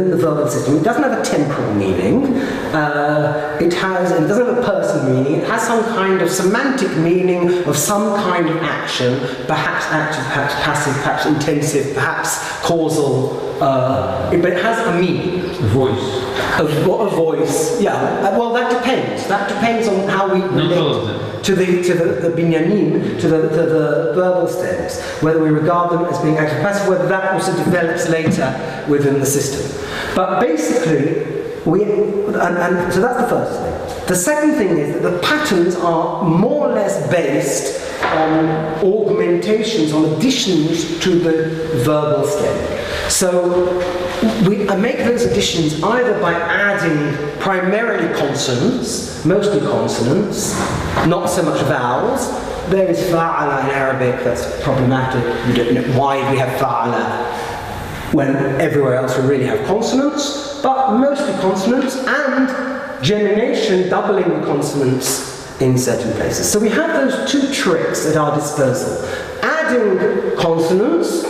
doesn't have a temporal meaning, it doesn't have a personal meaning, it has some kind of semantic meaning of some kind of action, perhaps active, perhaps passive, perhaps intensive, perhaps causal, but it has a meaning. A voice. A voice, yeah. Well, that depends. That depends on how we relate to the binyanim, to the verbal stems. Whether we regard them as being active passive, whether that also develops later within the system. But basically, and so that's the first thing. The second thing is that the patterns are more or less based on augmentations, on additions to the verbal stem. So I make those additions either by adding primarily consonants, mostly consonants, not so much vowels. There is fa'ala in Arabic, that's problematic. We don't know why we have fa'ala when everywhere else we really have consonants, but mostly consonants, and gemination, doubling the consonants in certain places. So we have those two tricks at our disposal: adding consonants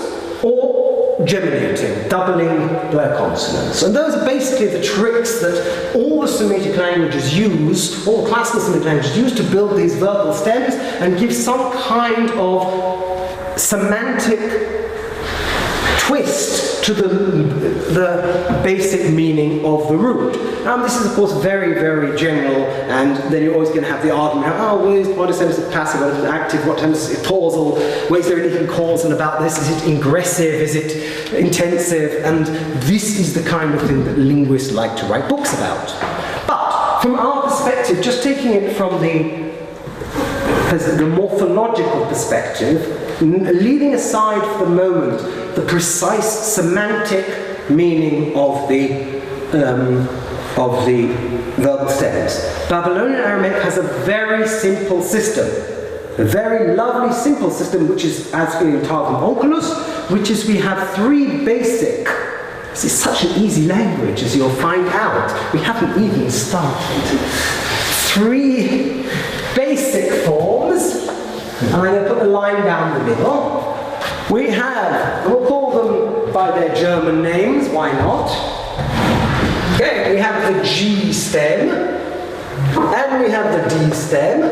or geminating, doubling their consonants. And those are basically the tricks that all the Semitic languages use, all classical Semitic languages use to build these verbal stems and give some kind of semantic twist to the basic meaning of the root. Now this is of course very, very general, and then you're always going to have the argument, what is passive, what is active, what is it causal, is there anything causal about this, is it ingressive, is it intensive, and this is the kind of thing that linguists like to write books about. But from our perspective, just taking it from the morphological perspective, leaving aside for the moment the precise semantic meaning of the verbal stems, Babylonian Aramaic has a very simple system, a very lovely simple system, which is as in Targum Onkelos, which is we have three basic. This is such an easy language, as you'll find out. We haven't even started. Three basic forms, and I'm going to put the line down the middle. We have, we'll call them by their German names, why not? Okay, we have the G stem, and we have the D stem,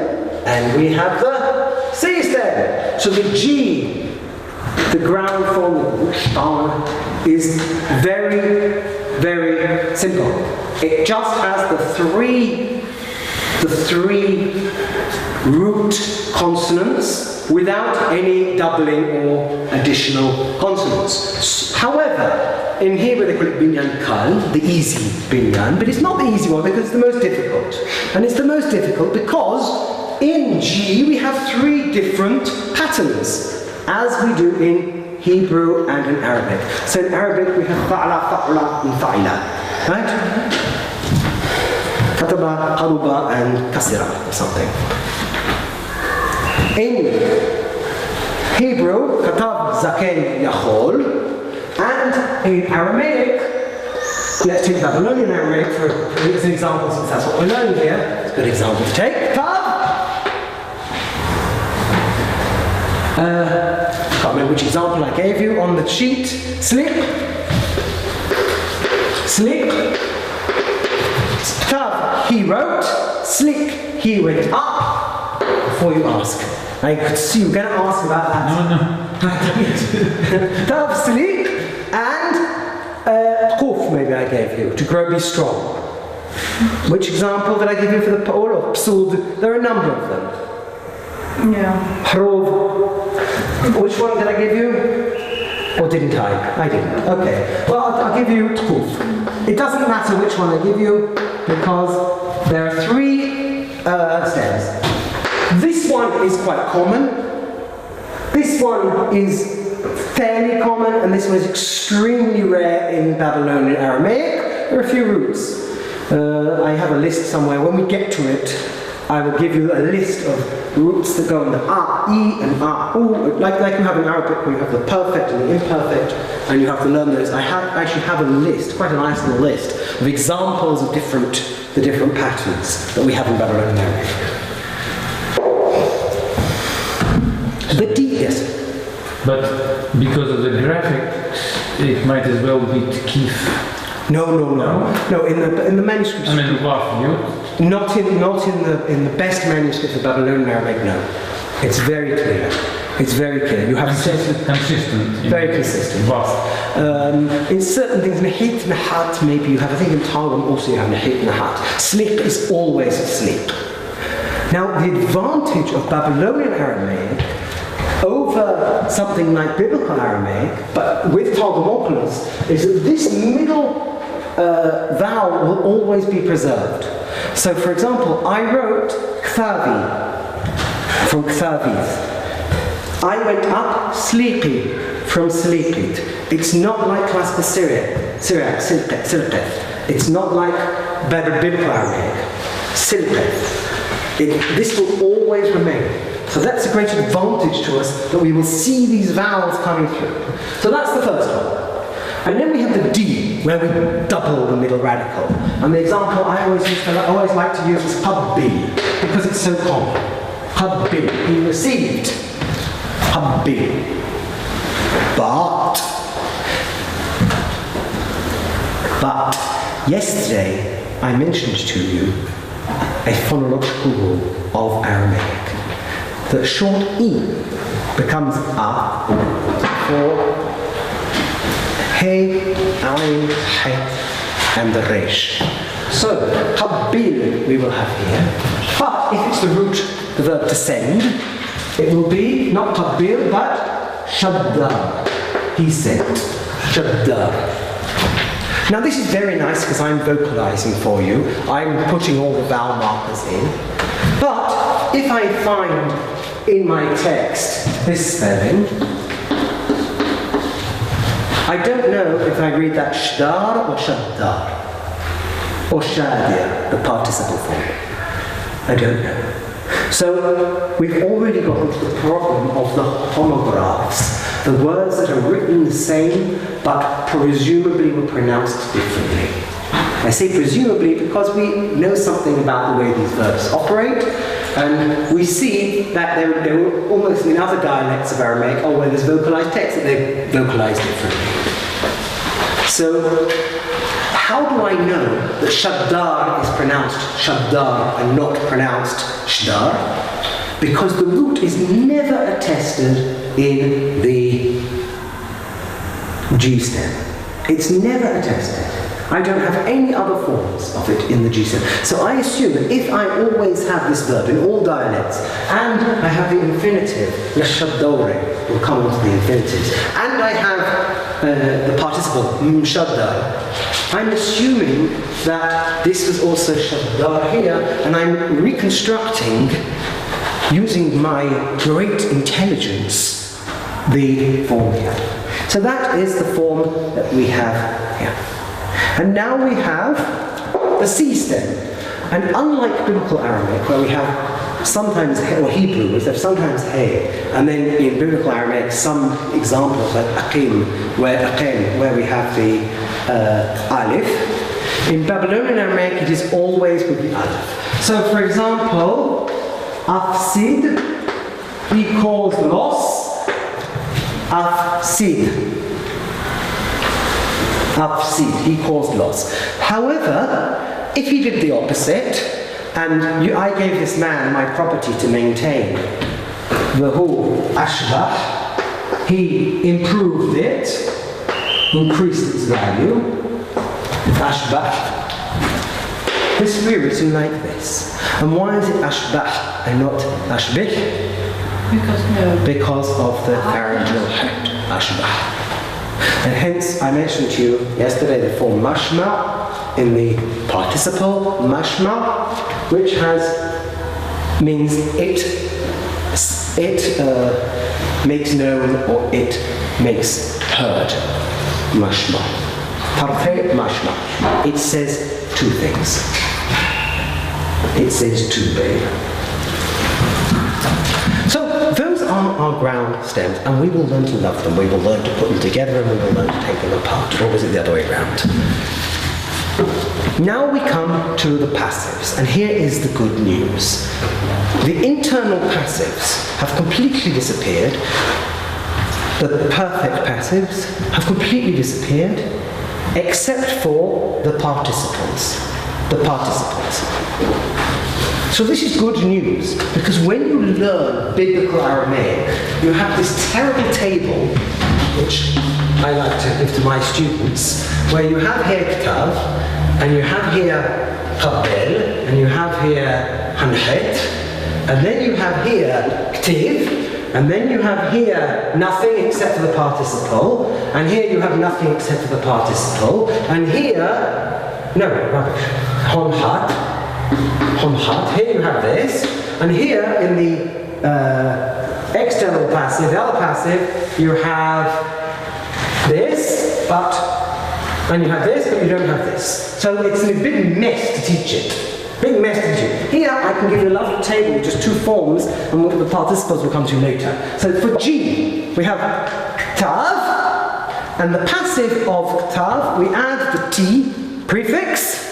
and we have the C stem. So the G, the ground form of Buchstaben, is very, very simple. It just has the three root consonants without any doubling or additional consonants. However, in Hebrew they call it binyan kal, the easy binyan, but it's not the easy one because it's the most difficult. And it's the most difficult because in G we have three different patterns, as we do in Hebrew and in Arabic. So in Arabic we have fa'ala, fa'ula, and fa'ila, right? Kataba, qaruba, and kasira, or something. In Hebrew, katab, zaken, yachol, and in Aramaic, let's take Babylonian Aramaic as an example, since that's what we're learning here. It's a good example to take. Katab, can't remember which example I gave you on the sheet. Slip, slip. Tav, he wrote. Slick, he went up. Before you ask, I could see you're going to ask about that. No. Tav, slick, and Kuf, maybe I gave you to grow, be strong. Which example did I give you for the or of Psud? There are a number of them. Yeah. Hrov. Which one did I give you? Or didn't I? I didn't. Okay. Well, I'll give you Tkuf. It doesn't matter which one I give you because there are three stems. This one is quite common. This one is fairly common, and this one is extremely rare in Babylonian Aramaic. There are a few roots. I have a list somewhere. When we get to it, I will give you a list of roots that go in the A, E, and A, U, like you have in Arabic, where you have the perfect and the imperfect, and you have to learn those. I actually have a list, quite a nice little list, of examples of the different patterns that we have in Babylonian Arabic. The D, yes? But because of the graphics, it might as well be Tkif. No. In the manuscripts. I mean, Not in the best manuscript of Babylonian Arabic. No, it's very clear. It's very clear. You have consistent. very consistent. In certain things, nahit, nahat, maybe you have, I think in Targum also you have nahit, nahat. Sliq is always sliq. Now, the advantage of Babylonian Aramaic over something like Biblical Aramaic, but with Targumopolis, is that this middle vowel will always be preserved. So, for example, I wrote Kthavi from Kthavith. I went up Sliqi from Sliqit. It's not like classical Syriac, Silqeth. It's not like Biblical Aramaic, Silqeth. This will always remain. So that's a great advantage to us, that we will see these vowels coming through. So that's the first one. And then we have the D, where we double the middle radical. And the example I always like to use is Habbi, because it's so common. Habbi, he received. Habbi. But yesterday I mentioned to you a phonological rule of Aramaic, that short E becomes A for He, Ain, Het, and the Resh. So, Habbil we will have here, but if it's the root, the verb to send, it will be not Habbil but Shaddar. He sent. Shaddar. Now this is very nice because I'm vocalizing for you. I'm putting all the vowel markers in. But if I find in my text this spelling, I don't know if I read that shdar or shaddar, or shadia, the participle form. I don't know. So we've already got into the problem of the homographs, the words that are written the same but presumably were pronounced differently. I say presumably because we know something about the way these verbs operate, and we see that there were almost in other dialects of Aramaic, where there's vocalized text, that they're vocalized differently. So how do I know that shaddar is pronounced shaddar and not pronounced shdar? Because the root is never attested in the G stem. It's never attested. I don't have any other forms of it in the G stem. So I assume that if I always have this verb in all dialects, and I have the infinitive, yashadore, will come onto the infinitives, and I have the participle, mshadda, I'm assuming that this was also shaddar here, and I'm reconstructing, using my great intelligence, the form here. So that is the form that we have here. And now we have the C stem. And unlike Biblical Aramaic, where we have sometimes, or Hebrew, we have sometimes he, and then in Biblical Aramaic, some examples like aqim, where we have the alif. In Babylonian Aramaic, it is always with the alif. So, for example, afsid, he calls loss, afsid. Afsid, he caused loss. However, if he did the opposite, and I gave this man my property to maintain, the whole ashbah, he improved it, increased its value, ashbah. This will be written like this. And why is it ashbah and not ashbih? Because of the pharyngeal head, ashbah. And hence, I mentioned to you yesterday the form mashma in the participle mashma, which means it makes known or it makes heard. Mashma. Tarfe mashma. It says two things. It says two babe. So those are our ground stems, and we will learn to love them. We will learn to put them together, and we will learn to take them apart. Or was it the other way around? Now we come to the passives, and here is the good news. The internal passives have completely disappeared. The perfect passives have completely disappeared, except for the participles. The participles. So this is good news, because when you learn biblical Aramaic, you have this terrible table, which I like to give to my students, where you have here ktav, and you have here qabel, and you have here hanchet, and then you have here ktiv, and then you have here nothing except for the participle, and here you have nothing except for the participle, and here, no, rubbish, honhat, here you have this, and here in the external passive, the other passive, you have this, and you have this, but you don't have this. So it's a big mess to teach it. Big mess to teach it. Here I can give you a lovely table with just two forms, and what the participles will come to later. So for G, we have ktav, and the passive of ktav, we add the T prefix.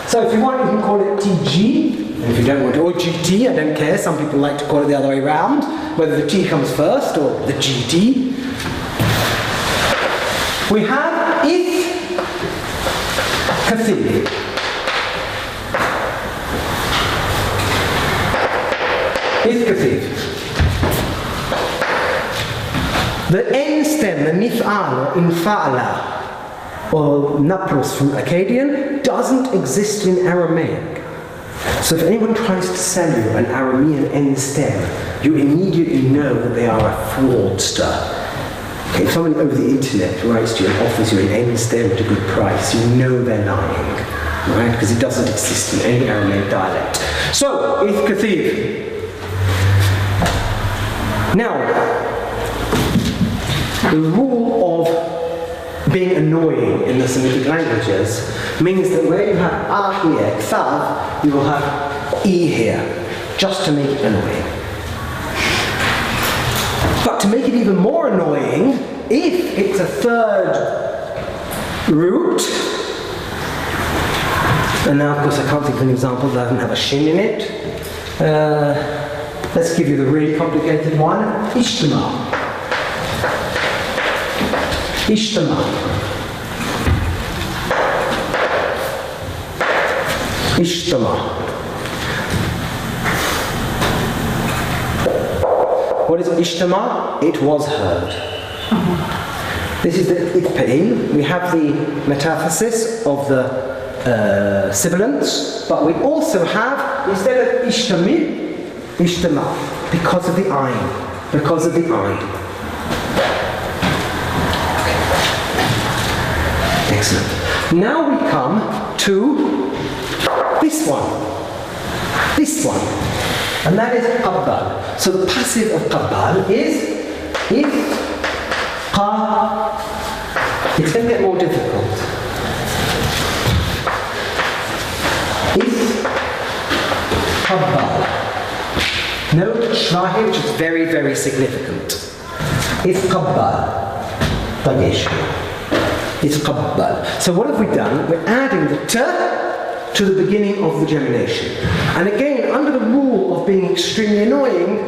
So if you want, you can call it TG, and if you don't want to, or GT, I don't care, some people like to call it the other way around, whether the T comes first or the GT. We have if kathir. If kathir. The N stem, the mif'al or infa'ala, or napros from Akkadian, doesn't exist in Aramaic. So if anyone tries to sell you an Aramean end stem, you immediately know that they are a fraudster. Okay, if somebody over the internet writes to you and offers you an end stem at a good price, you know they're lying, right? Because it doesn't exist in any Aramaic dialect. So, if kathir. Now, the rule of being annoying in the Semitic languages means that where you have ah here, ktav, you will have e here, just to make it annoying. But to make it even more annoying, if it's a third root, and now of course I can't think of an example that doesn't have a shin in it, let's give you the really complicated one, ishtama. Ishtama. Ishtama. What is ishtama? It was heard. This is the itpa'in. We have the metathesis of the sibilants, but we also have, instead of ishtamid, ishtama, because of the ayn. Because of the ayn. Excellent. Now we come to this one. This one. And that is qabbal. So the passive of qabbal is if qa. It's going to get more difficult. If qabbal. Note shrahi, which is very, very significant. If qabbal. Tagesh. It's qabbal. So what have we done? We're adding the ta to the beginning of the gemination. And again, under the rule of being extremely annoying,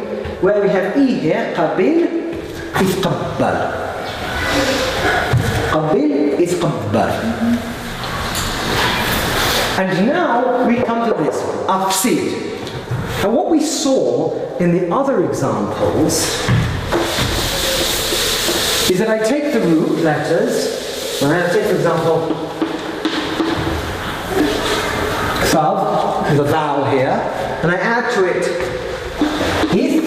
where we have e here, qabil, is qabbal. Qabil is qabbal. And now we come to this one, afsid. And what we saw in the other examples is that I take the root letters. And I take, for example, ksav, the vowel here, and I add to it if,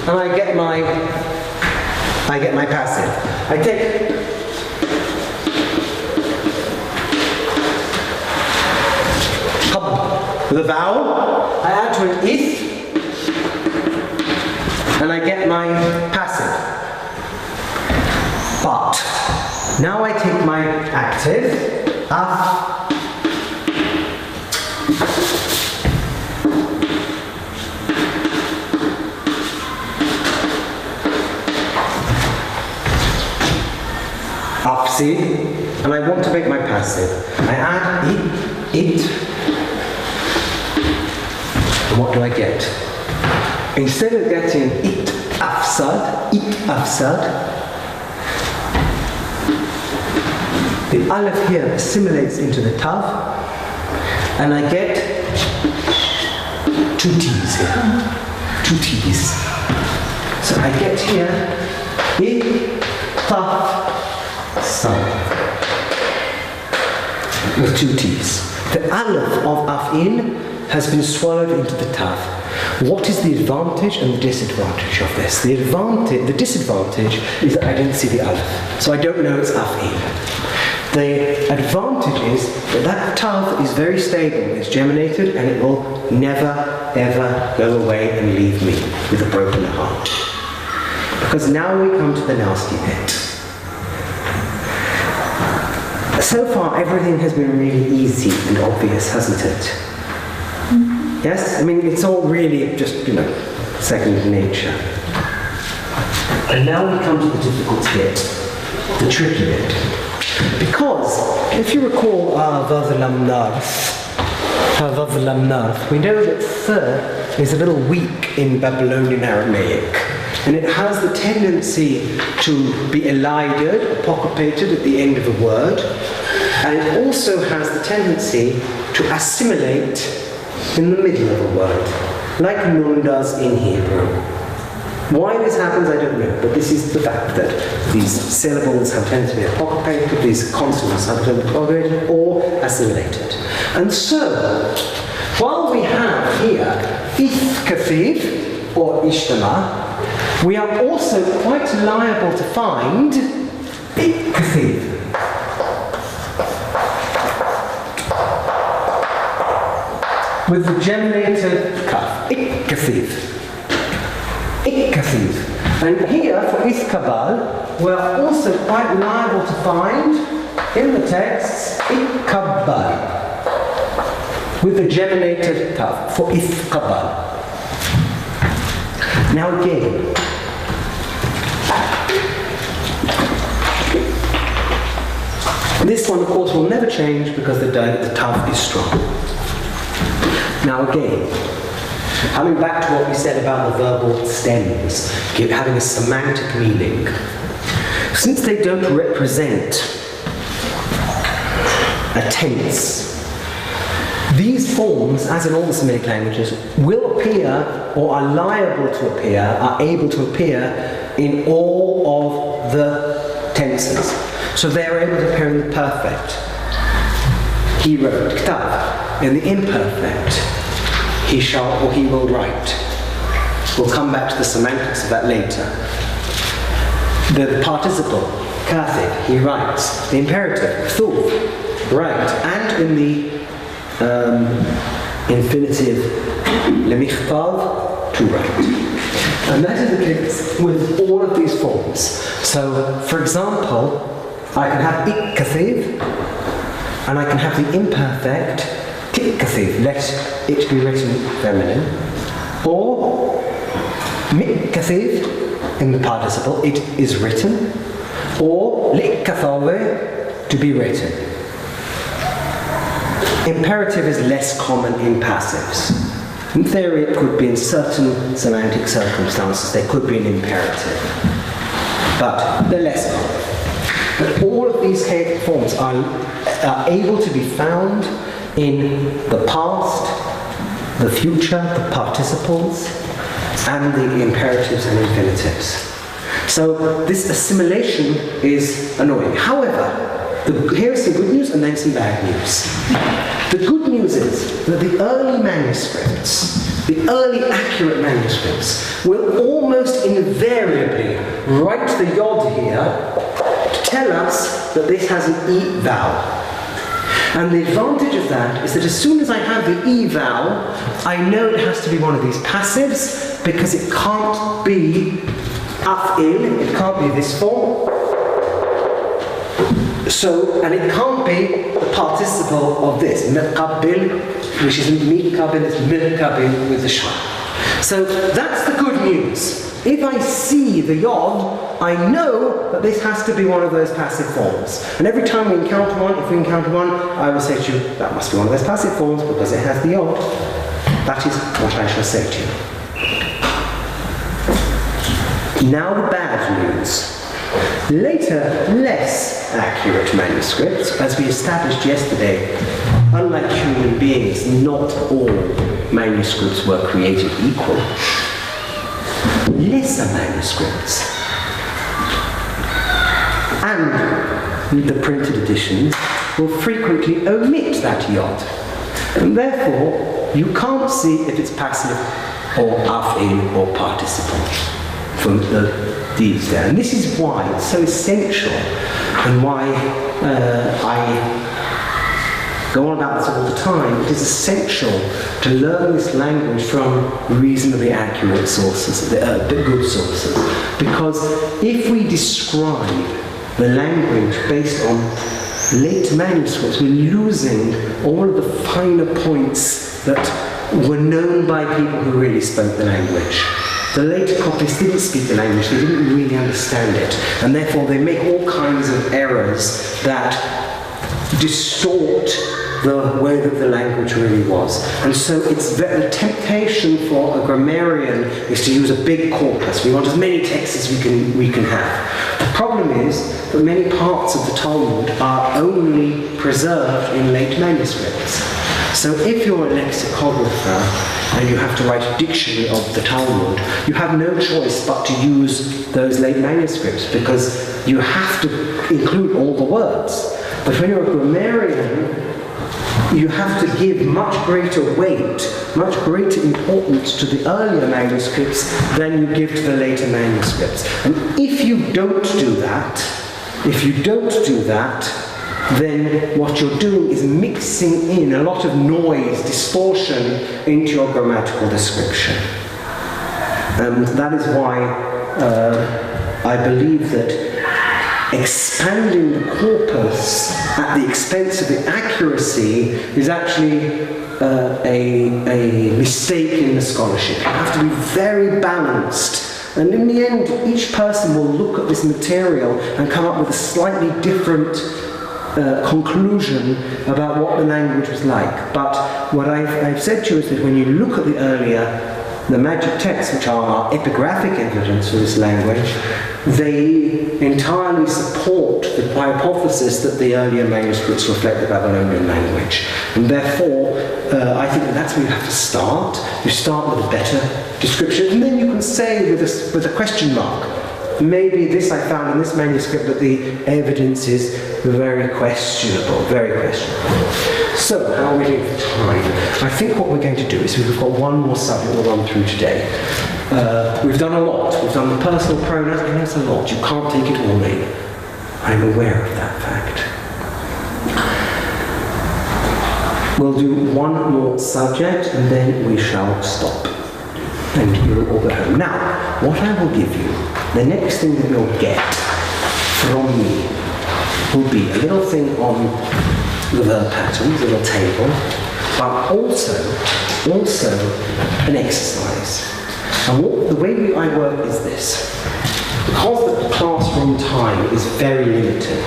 and I get my passive. I take qab, the vowel, I add to it if, and I get my passive. But now I take my active, af, afsid, and I want to make my passive. I add it, and what do I get? Instead of getting it afsad, the aleph here assimilates into the tav, and I get two T's here. Two T's. So I get here, son, with two T's. The aleph of af'il has been swallowed into the tav. What is the advantage and the disadvantage of this? The disadvantage is that I didn't see the aleph, so I don't know it's af'il. The advantage is that tav is very stable, it's germinated, and it will never ever go away and leave me with a broken heart. Because now we come to the nasty bit. So far everything has been really easy and obvious, hasn't it? Yes? I mean, it's all really just, second nature. And now we come to the difficult bit, the tricky bit. Because, if you recall Vavilonskam, we know that third is a little weak in Babylonian Aramaic. And it has the tendency to be elided, apocryphated at the end of a word. And it also has the tendency to assimilate in the middle of a word, like nun does in Hebrew. Why this happens, I don't know, but this is the fact that these syllables have tended to be apocryphated, these consonants have tended to be apocryphated or assimilated. And so, while we have here ithkafiv or ishtama, we are also quite liable to find ikkafiv. With the germinated kaf, ikkafiv. Ikkafiv. And here, for iskabal, we're also quite liable to find, in the texts, ikkabal. With the germinated kaf, for iskabal. Now again, this one, of course, will never change because the tav is strong. Now again, coming back to what we said about the verbal stems, having a semantic meaning. Since they don't represent a tense, these forms, as in all the Semitic languages, will appear, or are liable to appear, are able to appear in all of the tenses. So they are able to appear in the perfect. He wrote, ktav. In the imperfect, he shall or he will write. We'll come back to the semantics of that later. The participle, kathiv, he writes. The imperative, thuv, write. And in the infinitive, lemichtav, to write. And that is the case with all of these forms. So, for example, I can have ikkathiv, and I can have the imperfect, tikkathiv, let it be written feminine, or mikkathiv, in the participle, it is written, or likkathave, to be written. Imperative is less common in passives. In theory, it could be in certain semantic circumstances, there could be an imperative, but they're less common. But all of these forms are able to be found in the past, the future, the participles, and the imperatives and infinitives. So this assimilation is annoying. However, here's some good news and then some bad news. The good news is that the early manuscripts, the early accurate manuscripts, will almost invariably write the yod here to tell us that this has an e vowel. And the advantage of that is that as soon as I have the e vowel, I know it has to be one of these passives because it can't be af'il, it can't be this form. So, and it can't be the participle of this, meqabil, which isn't miqabil, it's milqabil with the shah. So that's the good news. If I see the yod, I know that this has to be one of those passive forms. And every time we encounter one, if we encounter one, I will say to you, that must be one of those passive forms because it has the yod. That is what I shall say to you. Now the bad news. Later, less accurate manuscripts, as we established yesterday, unlike human beings, not all manuscripts were created equal. Lesser manuscripts and the printed editions will frequently omit that yod, and therefore you can't see if it's passive or af'il or participle from these there. And this is why it's so essential, and why I go on about this all the time. It is essential to learn this language from reasonably accurate sources, the good sources. Because if we describe the language based on late manuscripts, we're losing all of the finer points that were known by people who really spoke the language. The later copies didn't speak the language, they didn't really understand it, and therefore they make all kinds of errors that distort the way that the language really was. And so it's the temptation for a grammarian is to use a big corpus. We want as many texts as we can have. The problem is that many parts of the Talmud are only preserved in late manuscripts. So if you're a lexicographer and you have to write a dictionary of the Talmud, you have no choice but to use those late manuscripts, because you have to include all the words. But when you're a grammarian, you have to give much greater weight, much greater importance to the earlier manuscripts than you give to the later manuscripts. And if you don't do that, then what you're doing is mixing in a lot of noise, distortion into your grammatical description. And that is why I believe that expanding the corpus at the expense of the accuracy is actually a mistake in the scholarship. You have to be very balanced, and in the end each person will look at this material and come up with a slightly different conclusion about what the language was like. But what I've said to you is that when you look at the magic texts, which are our epigraphic evidence for this language, they entirely support the hypothesis that the earlier manuscripts reflect the Babylonian language. And therefore, I think that's where you have to start. You start with a better description, and then you can say with a question mark, maybe this I found in this manuscript, but the evidence is very questionable, very questionable. So, how are we doing for time? I think what we're going to do is we've got one more subject we'll run through today. We've done a lot. We've done the personal pronouns, and there's a lot. You can't take it all in. I'm aware of that fact. We'll do one more subject, and then we shall stop. And you'll all go home. Now, what I will give you, the next thing that you'll get from me will be a little thing on the verb patterns, a little table, but also an exercise. And the way I work is this. Because the classroom time is very limited,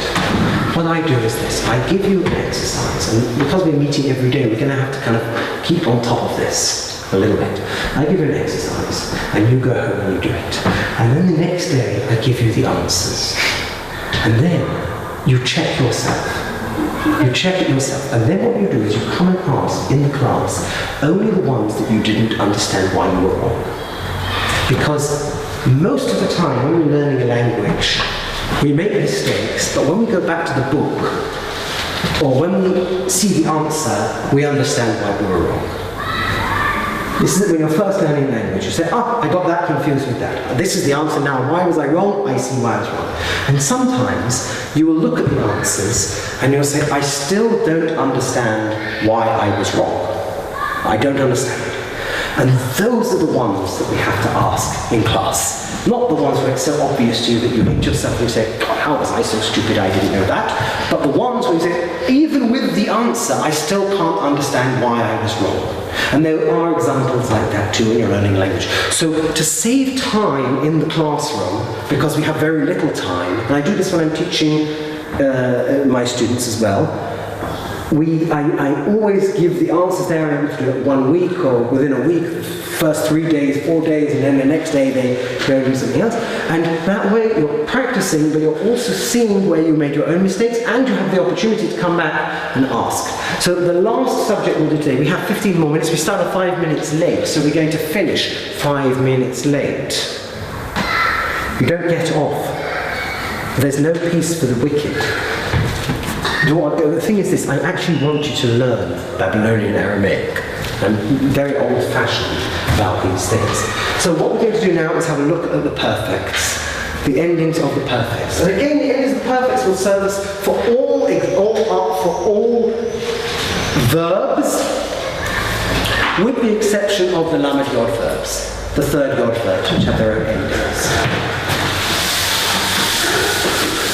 what I do is this. I give you an exercise, and because we're meeting every day, we're going to have to kind of keep on top of this a little bit. I give you an exercise, and you go home and you do it. And then the next day, I give you the answers. And then you check yourself. You check it yourself. And then what you do is you come and ask in the class only the ones that you didn't understand why you were wrong. Because most of the time when we're learning a language, we make mistakes, but when we go back to the book, or when we see the answer, we understand why we were wrong. This is when you're first learning language. You say, I got that confused with that. This is the answer now. Why was I wrong? I see why I was wrong. And sometimes you will look at the answers and you'll say, I still don't understand why I was wrong. I don't understand. And those are the ones that we have to ask in class. Not the ones where it's so obvious to you that you hit yourself and you say, God, how was I so stupid I didn't know that? But the ones where you say, even with the answer, I still can't understand why I was wrong. And there are examples like that too when you're learning language. So to save time in the classroom, because we have very little time, and I do this when I'm teaching my students as well, I always give the answers there. I'm able to do it 1 week or within a week, first 3 days, 4 days, and then the next day they go and do something else. And that way you're practicing, but you're also seeing where you made your own mistakes, and you have the opportunity to come back and ask. So the last subject we'll do today, we have 15 more minutes. We started 5 minutes late, so we're going to finish 5 minutes late. You don't get off. There's no peace for the wicked. The thing is this, I actually want you to learn Babylonian Aramaic. I'm very old-fashioned about these things. So what we're going to do now is have a look at the perfects, the endings of the perfects. And again, the endings of the perfects will serve us for all verbs, with the exception of the lamed yod verbs, the third yod verbs, which have their own endings.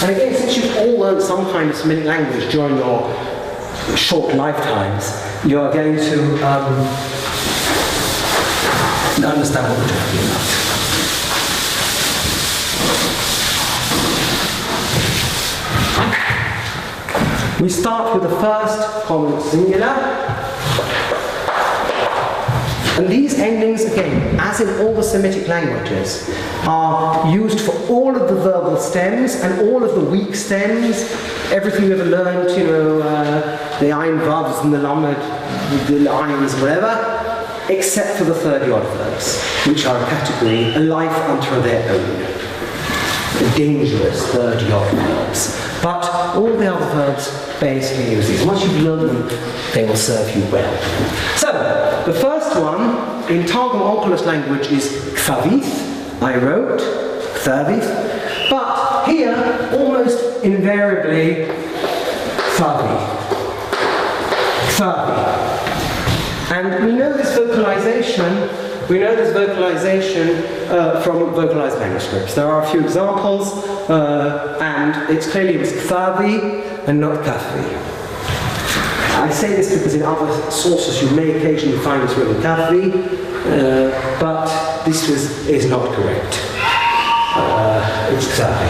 And again, since you've all learned some kind of Semitic language during your short lifetimes, you are going to understand what we're talking about. We start with the first common singular. And these endings, again, as in all the Semitic languages, are used for all of the verbal stems and all of the weak stems. Everything you ever learned, the Ein Vavs and the Lamed, the Eins, whatever, except for the third yod verbs, which are a category, a life unto their own. The dangerous third yod verbs. But all the other verbs basically use these. Once you've learned them, they will serve you well. So, the first one in Targum Onkelos language is Kthavith. I wrote Kthavith. But here, almost invariably, Kthavi. And we know this vocalization. From vocalized manuscripts. There are a few examples, and it's clearly it was Kthavi and not Kathvi. I say this because in other sources you may occasionally find this written Kathvi, but this is not correct. It's Kthavi,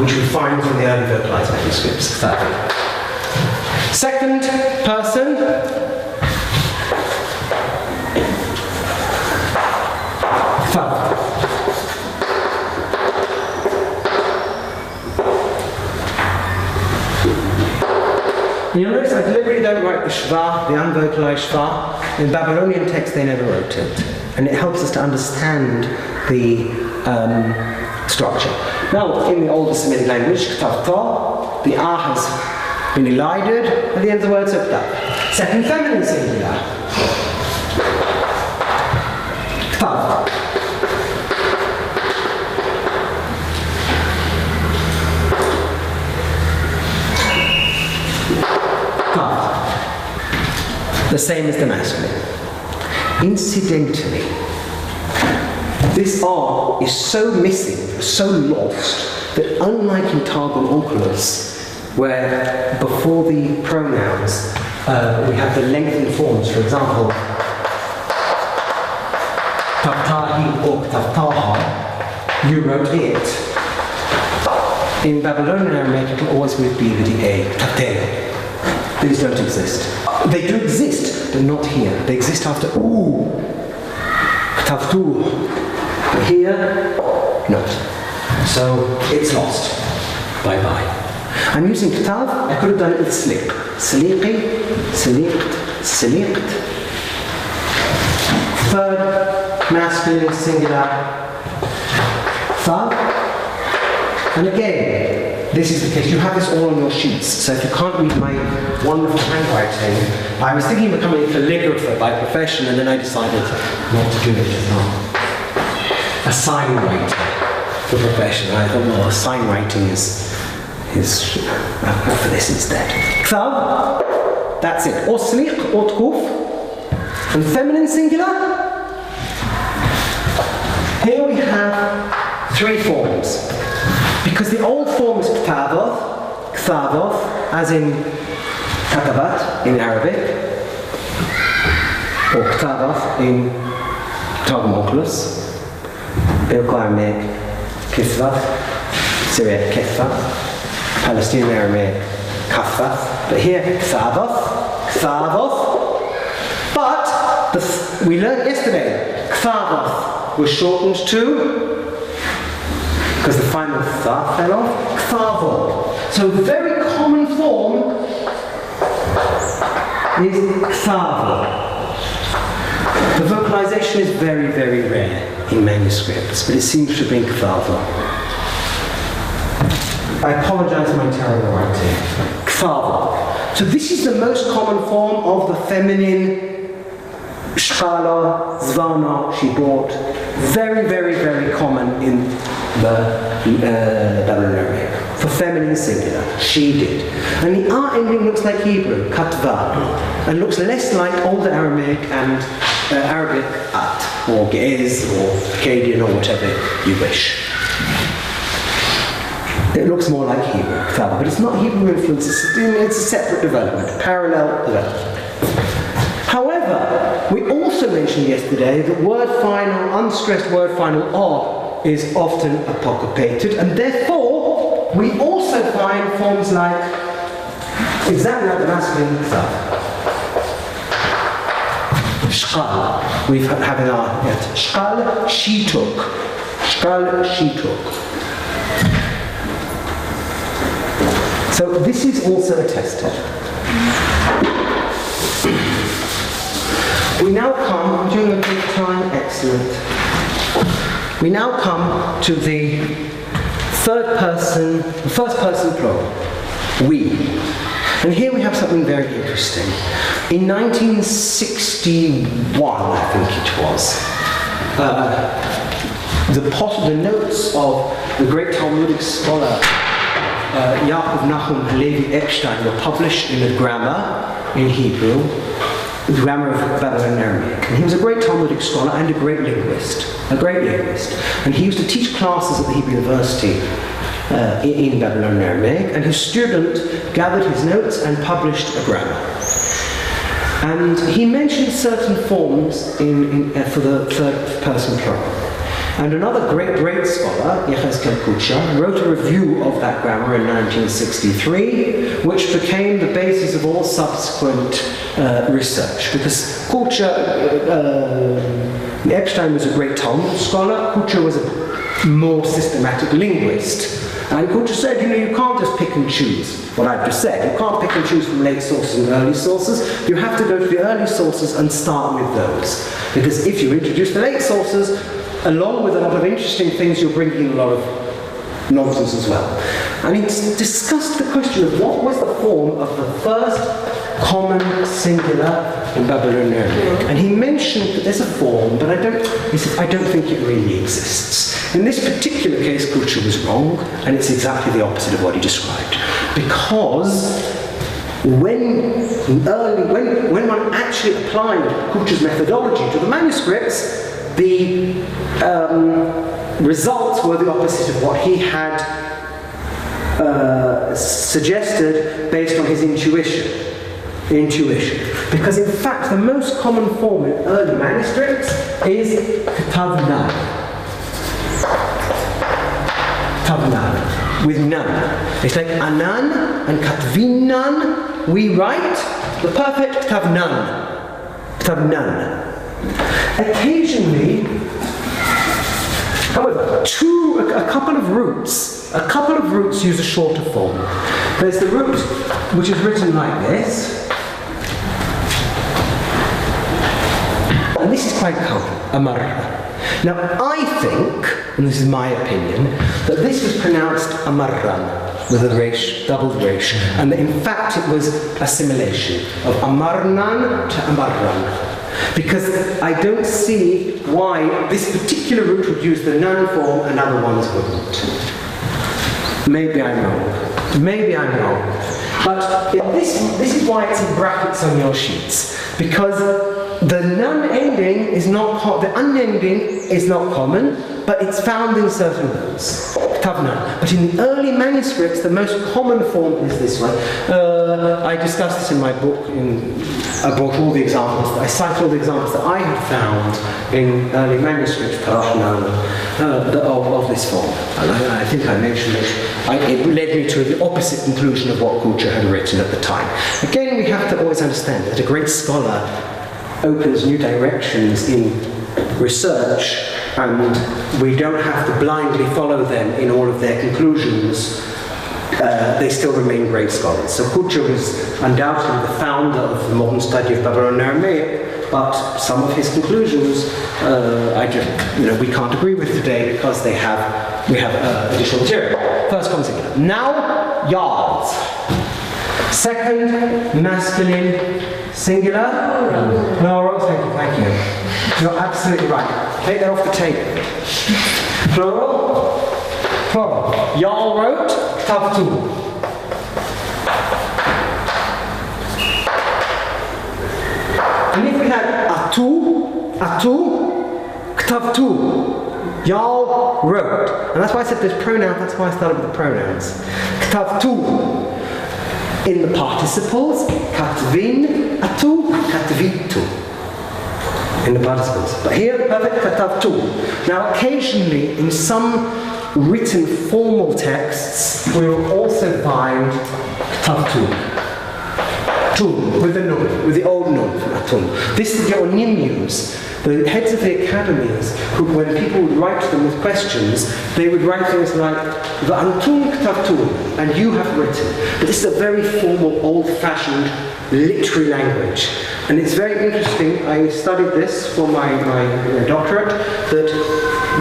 which we find in the early vocalized manuscripts. Kthavi. Second person. And you'll notice I deliberately don't write the shva, the unvocalized shva. In Babylonian text they never wrote it. And it helps us to understand the structure. Now, in the older Semitic language, ktavta, the a has been elided at the end of the word, so ktav. Second feminine singular. Ktav. The same as the masculine. Incidentally, this R is so missing, so lost, that unlike in Targum Onkelos, where before the pronouns we have the lengthened forms, for example, Taftahi or Taftaha, you wrote it. In Babylonian Aramaic it will always be with the A, Tafteh. These don't exist. They do exist, but not here. They exist after ooh, ktavtu. But here, not. So it's lost. Bye bye. I'm using ktav. I could have done it with sliq. Sliqi, sliqt, sliqt. Third masculine singular. Thav. And again. This is the case. You have this all on your sheets. So if you can't read my wonderful handwriting, I was thinking of becoming a calligrapher by profession, and then I decided not to do it. A sign writer for profession. I thought, well, sign writing is for this instead. Ktav, that's it. Or sliq, or tkuf. And feminine singular. Here we have three forms. Because the old form is ktavoth, as in katabat in Arabic, or ktavoth in Targum Onkelos, Biblical Aramaic, kithvath, Syriac kithvath, Palestinian Aramaic kafvath, but here ktavoth, Ktavoth. But we learned yesterday, Ktavoth was shortened to, because the final tha fell off, Ktavo. So the very common form is Ktavo. The vocalization is very, very rare in manuscripts, but it seems to have been Ktavo. I apologize for my terrible writing. Ktavo. So this is the most common form of the feminine Shkala, Zvana, she brought. Very, very, very common in the Babylonian. For feminine singular, she did. And the R ending looks like Hebrew, katva, and looks less like older Aramaic and Arabic at, or Ge'ez, or Akkadian, or whatever you wish. It looks more like Hebrew, katva, but it's not Hebrew influence, it's a separate development, parallel development. However, we also mentioned yesterday that word final, unstressed word final R is often apocryphated, and therefore we also find forms like exactly like the masculine Shkal. We have in our Shkal, she took. Shkal, she took. So this is also attested. We now come, during a big time, excellent. We now come to the first person plural, we. And here we have something very interesting. In 1961, I think it was, the notes of the great Talmudic scholar Yaakov Nahum Halevi Epstein were published in a grammar in Hebrew, the grammar of Babylonian Aramaic. And he was a great Talmudic scholar and a great linguist. And he used to teach classes at the Hebrew University in Babylonian Aramaic, and his student gathered his notes and published a grammar. And he mentioned certain forms for the third person plural. And another great scholar, Yechezkel Kucha, wrote a review of that grammar in 1963, which became the basis of all subsequent research. Because Kucha, Epstein was a great Talmud scholar, Kucha was a more systematic linguist. And Kucha said, you can't just pick and choose what I've just said. You can't pick and choose from late sources and early sources. You have to go to the early sources and start with those. Because if you introduce the late sources, along with a lot of interesting things, you're bringing in a lot of nonsense as well. And he discussed the question of what was the form of the first common singular in Babylonian Arabic. And he mentioned that there's a form, but he said, I don't think it really exists. In this particular case, Kucha was wrong, and it's exactly the opposite of what he described. Because when one actually applied Kucha's methodology to the manuscripts, the results were the opposite of what he had suggested based on his intuition. Because in fact, the most common form in early manuscripts is Ketavnan. With nan. It's like anan and katvinan. We write the perfect Ketavnan. Occasionally, however, a couple of roots use a shorter form. There's the root which is written like this, and this is quite common, amarra. Now I think, and this is my opinion, that this was pronounced amarran with a resh, doubled resh, and that in fact it was assimilation of amarnan to amarran. Because I don't see why this particular root would use the nun form and other ones wouldn't. Maybe I'm wrong. But this is why it's in brackets on your sheets. Because the nun ending is not the unending is not common, but it's found in certain words. Kavnan. But in the early manuscripts, the most common form is this one. I discussed this in my book. I brought all the examples. I cite all the examples that I had found in early manuscripts, of this form. And I think I mentioned it. It led me to the opposite conclusion of what Kucha had written at the time. Again, we have to always understand that a great scholar opens new directions in research, and we don't have to blindly follow them in all of their conclusions. They still remain great scholars. So Kucha was undoubtedly the founder of the modern study of Babylonian Aramaic, but some of his conclusions we can't agree with today because we have additional material. First comes singular. Now, yards. Second, masculine, singular, plural. Thank you. You're absolutely right. Take that off the table. Plural. Jarl wrote, Tavtu. And if we had atu, ktavtu, Jarl wrote. And that's why I said there's pronouns, that's why I started with the pronouns. Ktavtu. In the participles, katvin, atu, katvitu. In the participles. But here, perfect katavtu. Now, occasionally, in some written formal texts, we will also find ktavtu. Tun, with the nun, with the old nun from atun. This is the onymiums, the heads of the academies, who, when people would write to them with questions, they would write things like, V'antun ktavtun, and you have written. But this is a very formal, old-fashioned literary language. And it's very interesting, I studied this for my doctorate, that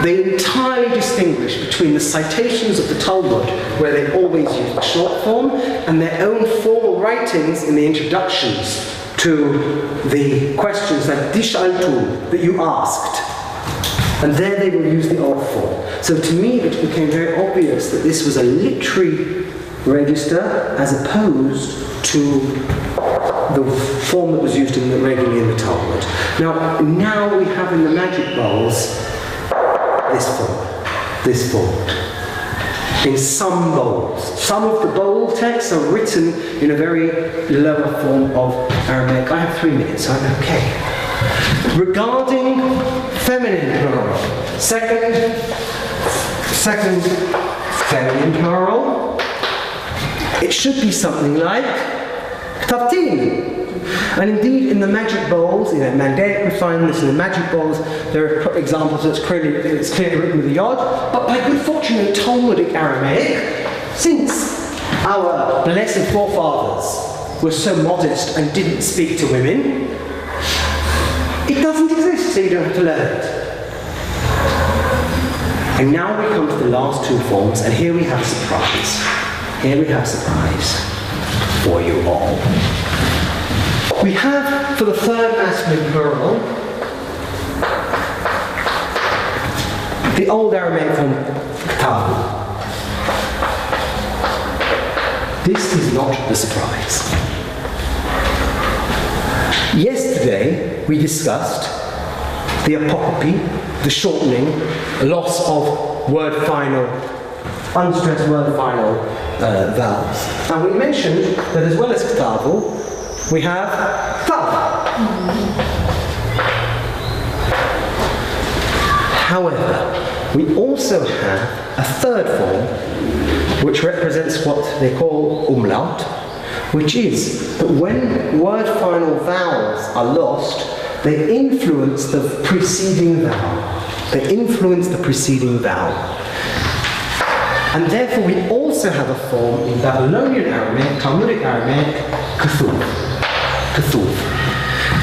they entirely distinguish between the citations of the Talmud, where they always use the short form, and their own formal writings in the introductions to the questions like Dishaltu, that you asked. And there they will use the old form. So to me it became very obvious that this was a literary register as opposed to the form that was used regularly in the Talmud. Now we have in the magic bowls this form. In some bowls. Some of the bowl texts are written in a very lower form of Aramaic. I have 3 minutes, so I'm okay. Regarding feminine plural, second feminine plural, it should be something like Ktavtin. And indeed, in the magic bowls, Mandaic we find this in the magic bowls, there are examples that's clearly written with a yod, but by good fortune in Talmudic Aramaic, since our blessed forefathers were so modest and didn't speak to women, it doesn't exist, so you don't have to learn it. And now we come to the last 2 forms, and here we have a surprise. For you all. We have, for the third masculine plural, the old Aramaic form ktavu. This is not the surprise. Yesterday we discussed the apocope, the shortening, loss of unstressed word final vowels. And we mentioned that as well as ktavu, we have tav. However, we also have a third form, which represents what they call umlaut, which is that when word final vowels are lost, they influence the preceding vowel. And therefore we also have a form in Babylonian Aramaic, Talmudic Aramaic, kathuv.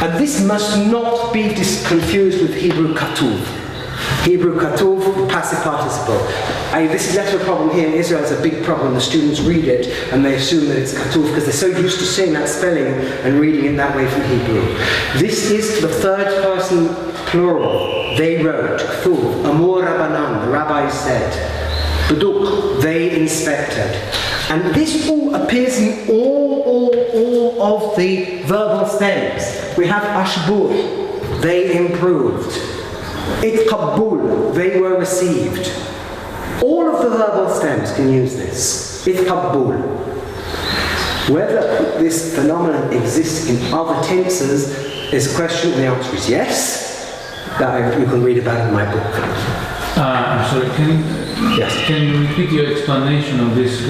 And this must not be confused with Hebrew katuv. Hebrew katuv, passive participle. This is less of a problem here in Israel. It's a big problem. The students read it and they assume that it's katuv because they're so used to seeing that spelling and reading it that way from Hebrew. This is the third person plural. They wrote, katuv, amor rabbanan, the rabbis said. Beduk, they inspected. And this all appears in all of the verbal stems. We have ashbur, they improved. Itqabbul, they were received. All of the verbal stems can use this. It's kabul. Whether this phenomenon exists in other tenses is a question, and the answer is yes. That you can read about in my book. I'm sorry, can you repeat your explanation of this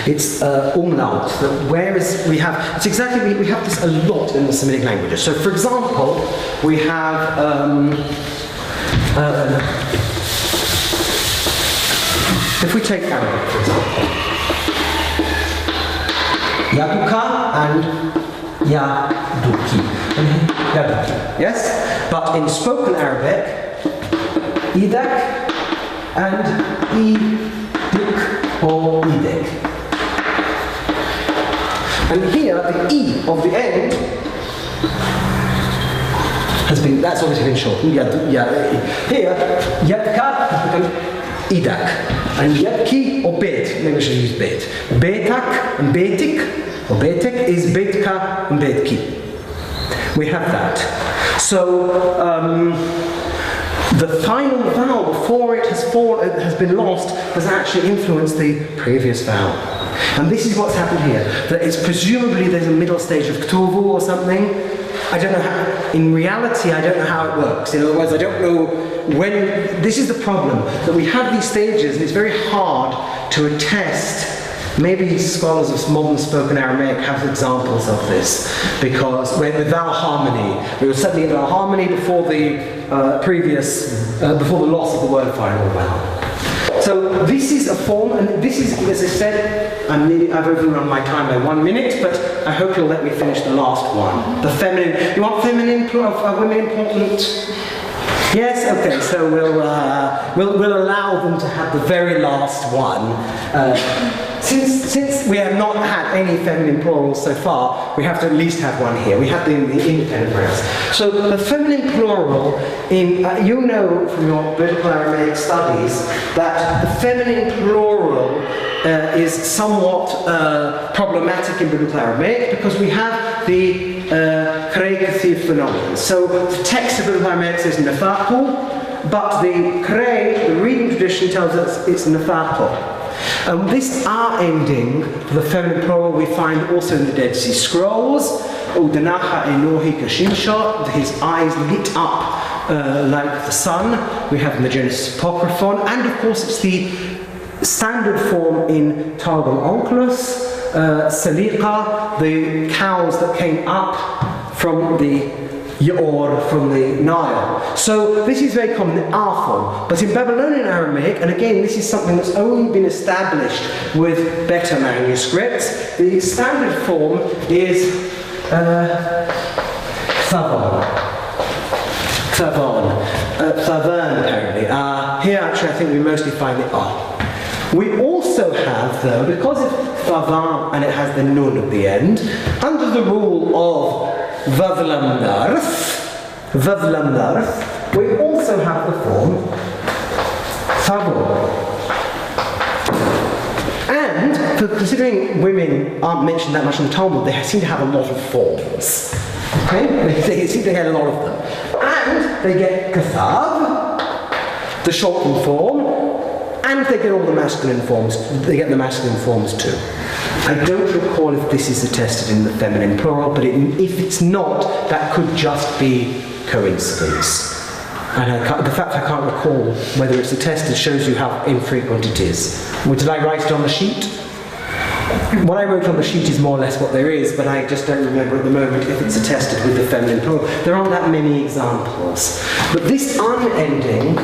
It's umlaut. We have this a lot in the Semitic languages. So, for example, we have if we take Arabic, for example, yaduka and yaduki. Yaduki. Yes, but in spoken Arabic, idak and idik or idik. And here, the E of the end that's obviously been shortened. Here, yadka has become idak. And yadki or bet, maybe I should use bet. Betak and betik, or betek is betka and betki. We have that. So, the final vowel before it has been lost has actually influenced the previous vowel. And this is what's happened here. That it's presumably there's a middle stage of ktuvu or something. I don't know how, in reality I don't know how it works. In other words, I don't know when, this is the problem, that we have these stages and it's very hard to attest. Maybe scholars of modern spoken Aramaic have examples of this, because with vowel harmony, we were suddenly in vowel harmony before the before the loss of the word final vowel. So this is a form, and this is, as I said, I've overrun my time by 1 minute, but I hope you'll let me finish the last one. The feminine, you want feminine, women important? Yes, okay, so we'll allow them to have the very last one. Since we have not had any feminine plurals so far, we have to at least have one here. We have the independent pronouns. So the feminine plural, you know from your biblical Aramaic studies that the feminine plural is somewhat problematic in biblical Aramaic because we have the krei phenomenon. So the text of biblical Aramaic says nefaqu, but the krei, the reading tradition, tells us it's nefaqu. This R ending for the feminine plural we find also in the Dead Sea Scrolls. Udanacha enohi kashinsha, his eyes lit up like the sun. We have in the Genesis Apocryphon, and of course it's the standard form in Targum Onkelos, Saliqa, the cows that came up from the Yaor, from the Nile. So this is very common, the R form. But in Babylonian Aramaic, and again this is something that's only been established with better manuscripts, the standard form is Thavon. Thavern apparently. Here actually I think we mostly find it R. We also have though, because it's Thavan and it has the nun at the end, under the rule of Vavlam Narth, we also have the form Thavor. And considering women aren't mentioned that much in the Talmud, they seem to have a lot of forms. Okay? They seem to get a lot of them. And they get Kathav, the shortened form, and they get all the masculine forms. They get the masculine forms too. I don't recall if this is attested in the feminine plural, but if it's not, that could just be coincidence. And the fact I can't recall whether it's attested shows you how infrequent it is. Did I write it on the sheet? What I wrote on the sheet is more or less what there is, but I just don't remember at the moment if it's attested with the feminine plural. There aren't that many examples. But this ending,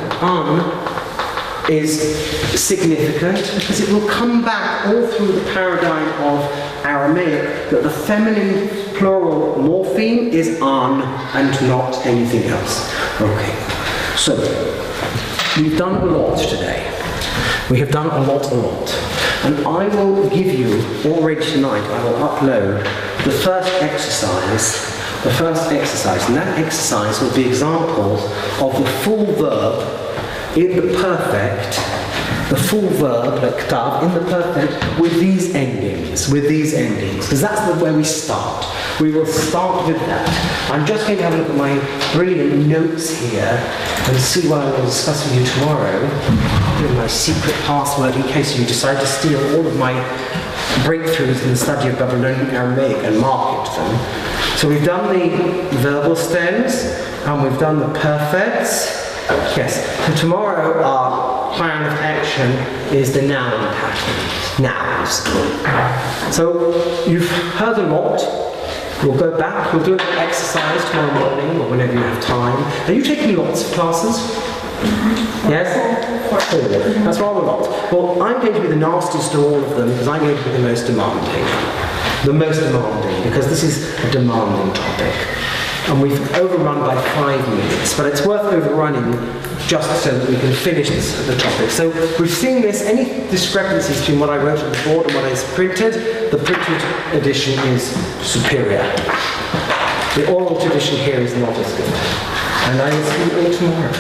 is significant because it will come back all through the paradigm of Aramaic that the feminine plural morpheme is an and not anything else. Okay, so we've done a lot today. We have done a lot. And I will give you, already tonight, I will upload the first exercise, and that exercise will be examples of the full verb in the perfect the full verb, like ktav, in the perfect, with these endings, because that's where we start. We will start with that. I'm just going to have a look at my brilliant notes here and see what I will discuss with you tomorrow. With my secret password in case you decide to steal all of my breakthroughs in the study of Babylonian Aramaic and market them. So we've done the verbal stems and we've done the perfects. Yes, so tomorrow our plan of action is the noun pattern, nouns. So you've heard a lot. We'll go back, we'll do an exercise tomorrow morning or whenever you have time. Are you taking lots of classes? Yes? That's rather a lot. Well, I'm going to be the nastiest of all of them because I'm going to be the most demanding. The most demanding, because this is a demanding topic. And we've overrun by 5 minutes, but it's worth overrunning just so that we can finish the topic. So we've seen this, any discrepancies between what I wrote on the board and what is printed, the printed edition is superior. The oral tradition here is not as good. And I will see you all tomorrow.